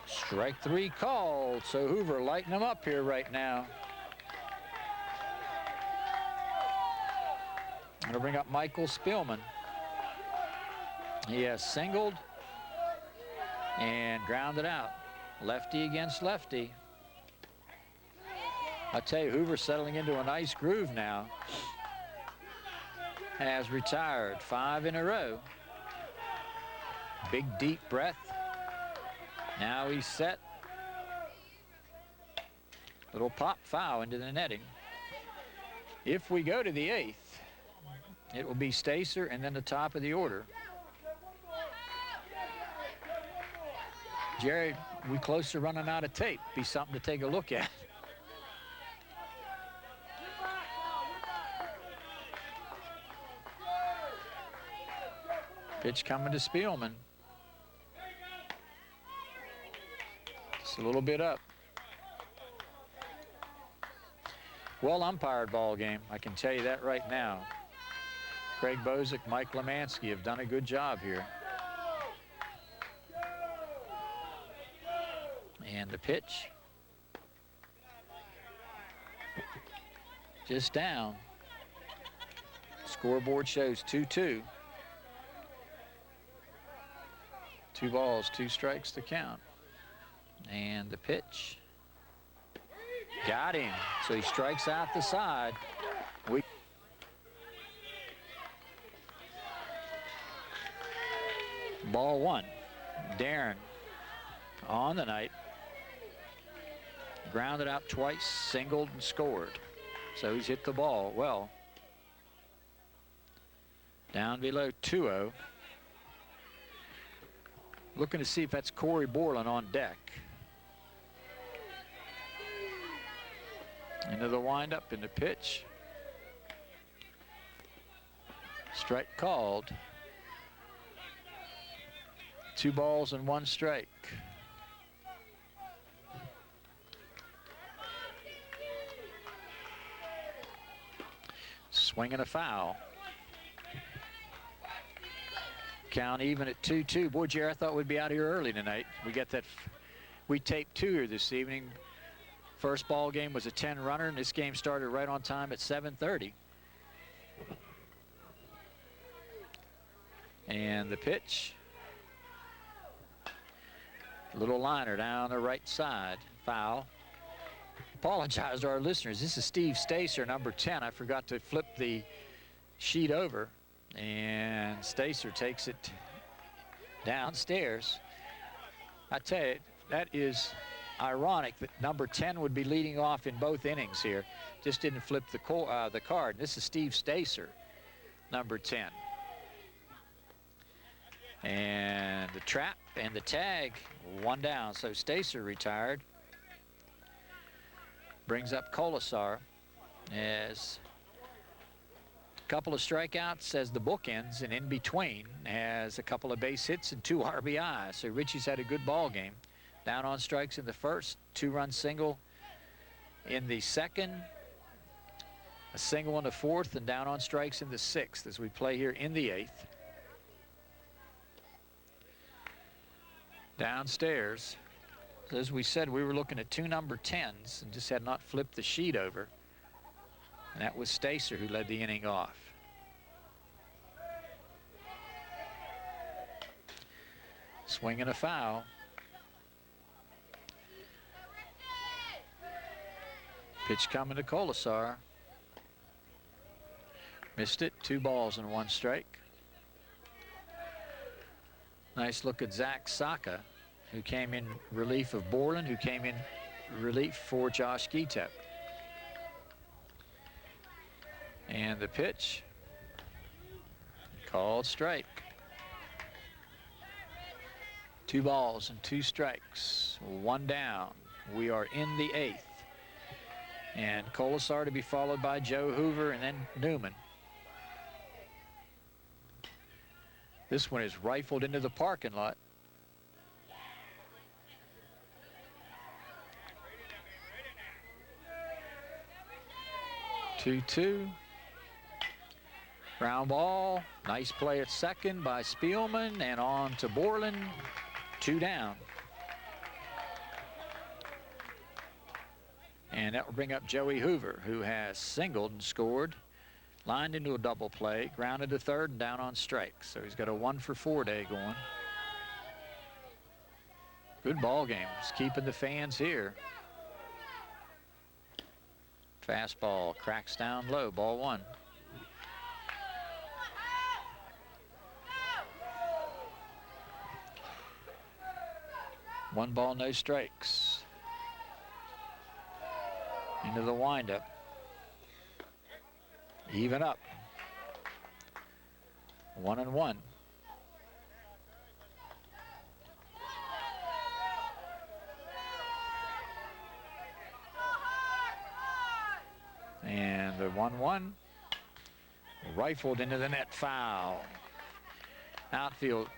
Strike 3 called, so Hoover lighting them up here right now. Going to bring up Michael Spillman. He has singled and grounded out. Lefty against lefty. I tell you, Hoover settling into a nice groove now. Has retired 5 in a row. Big deep breath. Now he's set. Little pop foul into the netting. If we go to the 8th, it will be Stacer and then the top of the order. Jerry, we close to running out of tape. Be something to take a look at. Pitch coming to Spielman. Just a little bit up. Well umpired ball game, I can tell you that right now. Craig Bozick, Mike Lemansky have done a good job here. And the pitch. Just down. Scoreboard shows 2-2. 2 balls, 2 strikes to count. And the pitch. Got him. So he strikes out the side. Ball 1. Darren on the night. Grounded out twice, singled and scored. So he's hit the ball well. Down below 2-0. Looking to see if that's Corey Borland on deck. Into the windup, in the pitch. Strike called. 2 balls and 1 strike. Swing and a foul. Count even at 2-2. Boy, Jerry, I thought we'd be out here early tonight. We got that. We taped 2 here this evening. First ball game was a 10-runner, and this game started right on time at 7:30. And the pitch. Little liner down the right side. Foul. Apologize to our listeners. This is Steve Stacer, number 10. I forgot to flip the sheet over. And Stacer takes it downstairs. I tell you, that is ironic that number 10 would be leading off in both innings here. Just didn't flip the card. This is Steve Stacer, number 10. And the trap and the tag, 1 down. So Stacer retired. Brings up Colasar as a couple of strikeouts as the bookends, and in between has a couple of base hits and 2 RBIs. So Richie's had a good ball game. Down on strikes in the first, 2-run single in the second, a single in the fourth, and down on strikes in the 6th as we play here in the 8th. Downstairs, as we said, we were looking at 2 number 10s and just had not flipped the sheet over. And that was Stacer who led the inning off. Swing and a foul. Pitch coming to Colasar. Missed it. 2 balls and 1 strike. Nice look at Zach Saka, who came in relief of Borland, who came in relief for Josh Gitep. And the pitch. Called strike. 2 balls and 2 strikes. 1 down. We are in the 8th. And Colasar to be followed by Joe Hoover and then Newman. This one is rifled into the parking lot. Two. Ground ball. Nice play at second by Spielman and on to Borland. 2 down. And that will bring up Joey Hoover, who has singled and scored. Lined into a double play, grounded to third and down on strikes. So he's got a 1-for-4 day going. Good ball game. Just keeping the fans here. Fastball cracks down low. Ball 1. One ball, no strikes. Into the windup. Even up. 1-1. And the 1-1 rifled into the net, foul. Outfield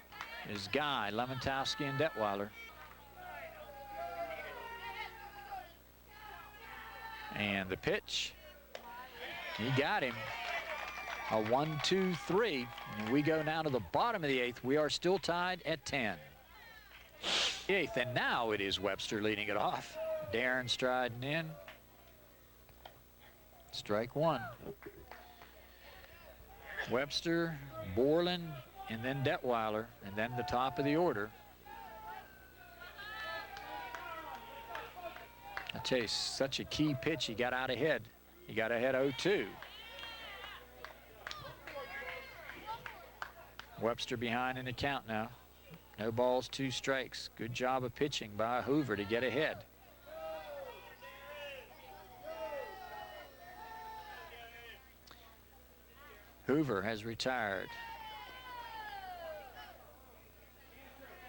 is Guy, Lemontowski, and Detweiler. And the pitch, he got him. A 1-2-3. And we go now to the bottom of the 8th. We are still tied at 10. 8th, and now it is Webster leading it off. Darren striding in. Strike one. Webster, Borland, and then Detweiler, and then the top of the order. I tell you, such a key pitch. He got out ahead. He got ahead 0-2. Webster behind in the count now. No balls, 2 strikes. Good job of pitching by Hoover to get ahead. Hoover has retired.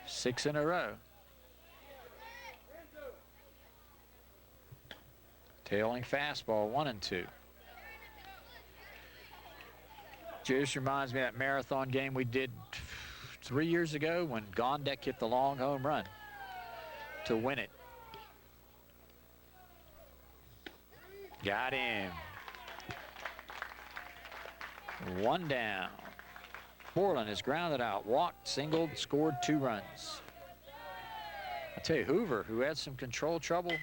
6 in a row. Tailing fastball, 1-2. Just reminds me of that marathon game we did 3 years ago when Gondek hit the long home run to win it. Got him. 1 down. Borland has grounded out, walked, singled, scored 2 runs. I tell you, Hoover, who had some control trouble,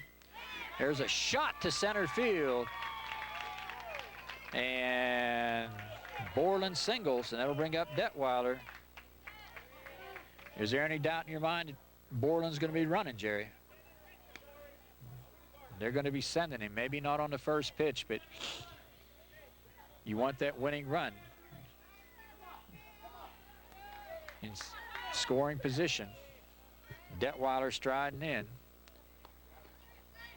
there's a shot to center field. And Borland singles, and that'll bring up Detweiler. Is there any doubt in your mind that Borland's going to be running, Jerry? They're going to be sending him. Maybe not on the first pitch, but you want that winning run in scoring position. Detweiler striding in.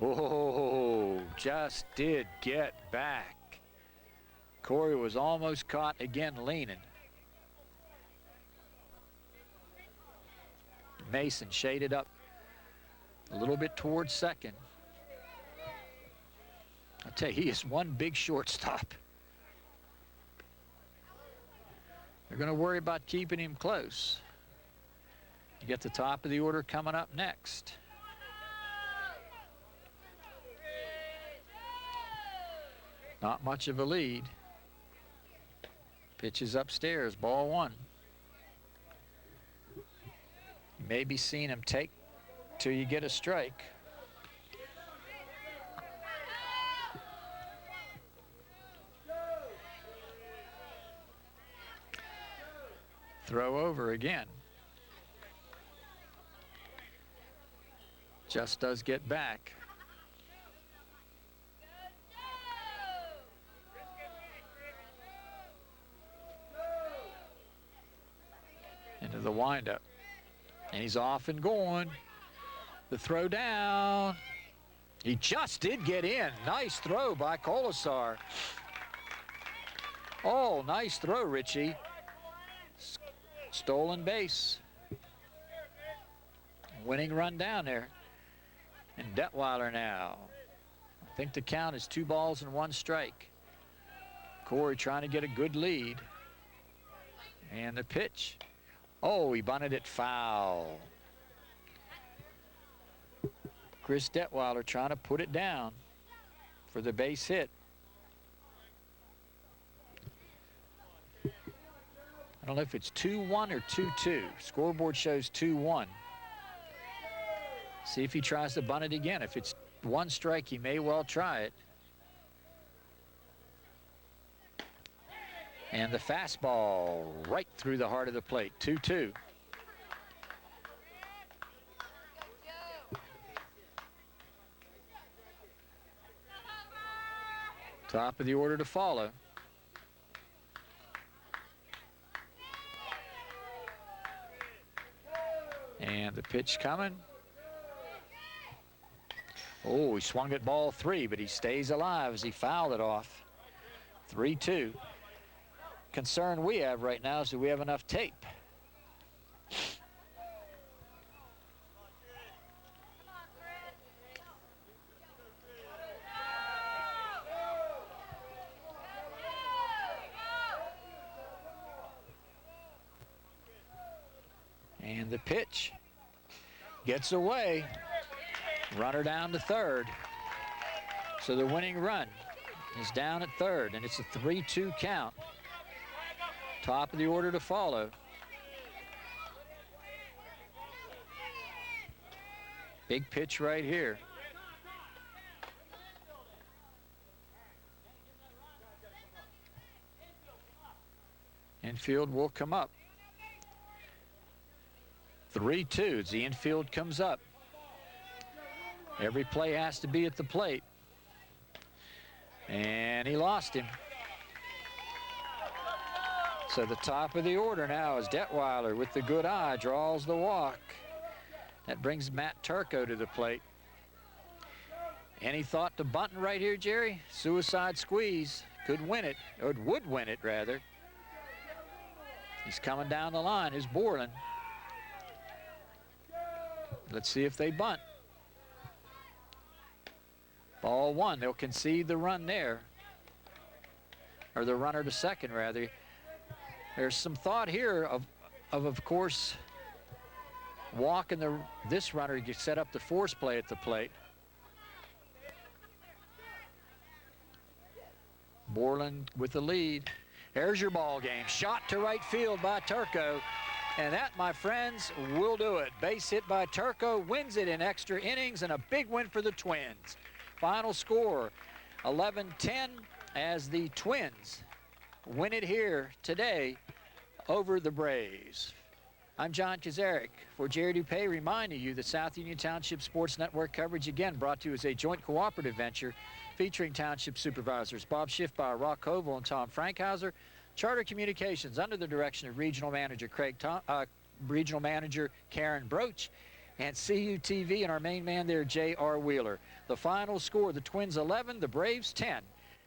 Oh, just did get back. Corey was almost caught again leaning. Mason shaded up a little bit towards second. I'll tell you, he is one big shortstop. They're going to worry about keeping him close. You get the top of the order coming up next. Not much of a lead. Pitches upstairs, ball 1. You may be seeing him take till you get a strike. Throw over again. Just does get back. Into the windup. And he's off and going. The throw down. He just did get in. Nice throw by Colasar. Oh, nice throw, Richie. Stolen base. Winning run down there. And Detweiler now. I think the count is 2 balls and 1 strike. Corey trying to get a good lead. And the pitch. Oh, he bunted it foul. Chris Detweiler trying to put it down for the base hit. I don't know if it's 2-1 or 2-2. Scoreboard shows 2-1. See if he tries to bunt it again. If it's 1 strike, he may well try it. And the fastball right through the heart of the plate. 2-2. Top of the order to follow. And the pitch coming. Oh, he swung at ball 3, but he stays alive as he fouled it off. 3-2. Concern we have right now is that we have enough tape. And the pitch gets away. Runner down to third. So the winning run is down at third, and it's a 3-2 count. Top of the order to follow. Big pitch right here. Infield will come up. 3-2. The infield comes up. Every play has to be at the plate. And he lost him. So the top of the order now is Detweiler with the good eye, draws the walk. That brings Matt Turco to the plate. Any thought to bunting right here, Jerry? Suicide squeeze. Could win it, or would win it, rather. He's coming down the line. Here's Borland. Let's see if they bunt. Ball one. They'll concede the run there. Or the runner to second, rather. There's some thought here of course, walking this runner to set up the force play at the plate. Borland with the lead. There's your ball game. Shot to right field by Turco. And that, my friends, will do it. Base hit by Turco, wins it in extra innings, and a big win for the Twins. Final score, 11-10, as the Twins win it here today over the Braves. I'm John Kazarek for Jerry Dupay, reminding you that South Union Township Sports Network coverage, again, brought to you as a joint cooperative venture featuring Township Supervisors Bob Schiffbauer, Rock Koval, and Tom Frankhauser. Charter Communications under the direction of Regional Manager Regional Manager Karen Broach, and CUTV and our main man there, J.R. Wheeler. The final score, the Twins 11, the Braves 10.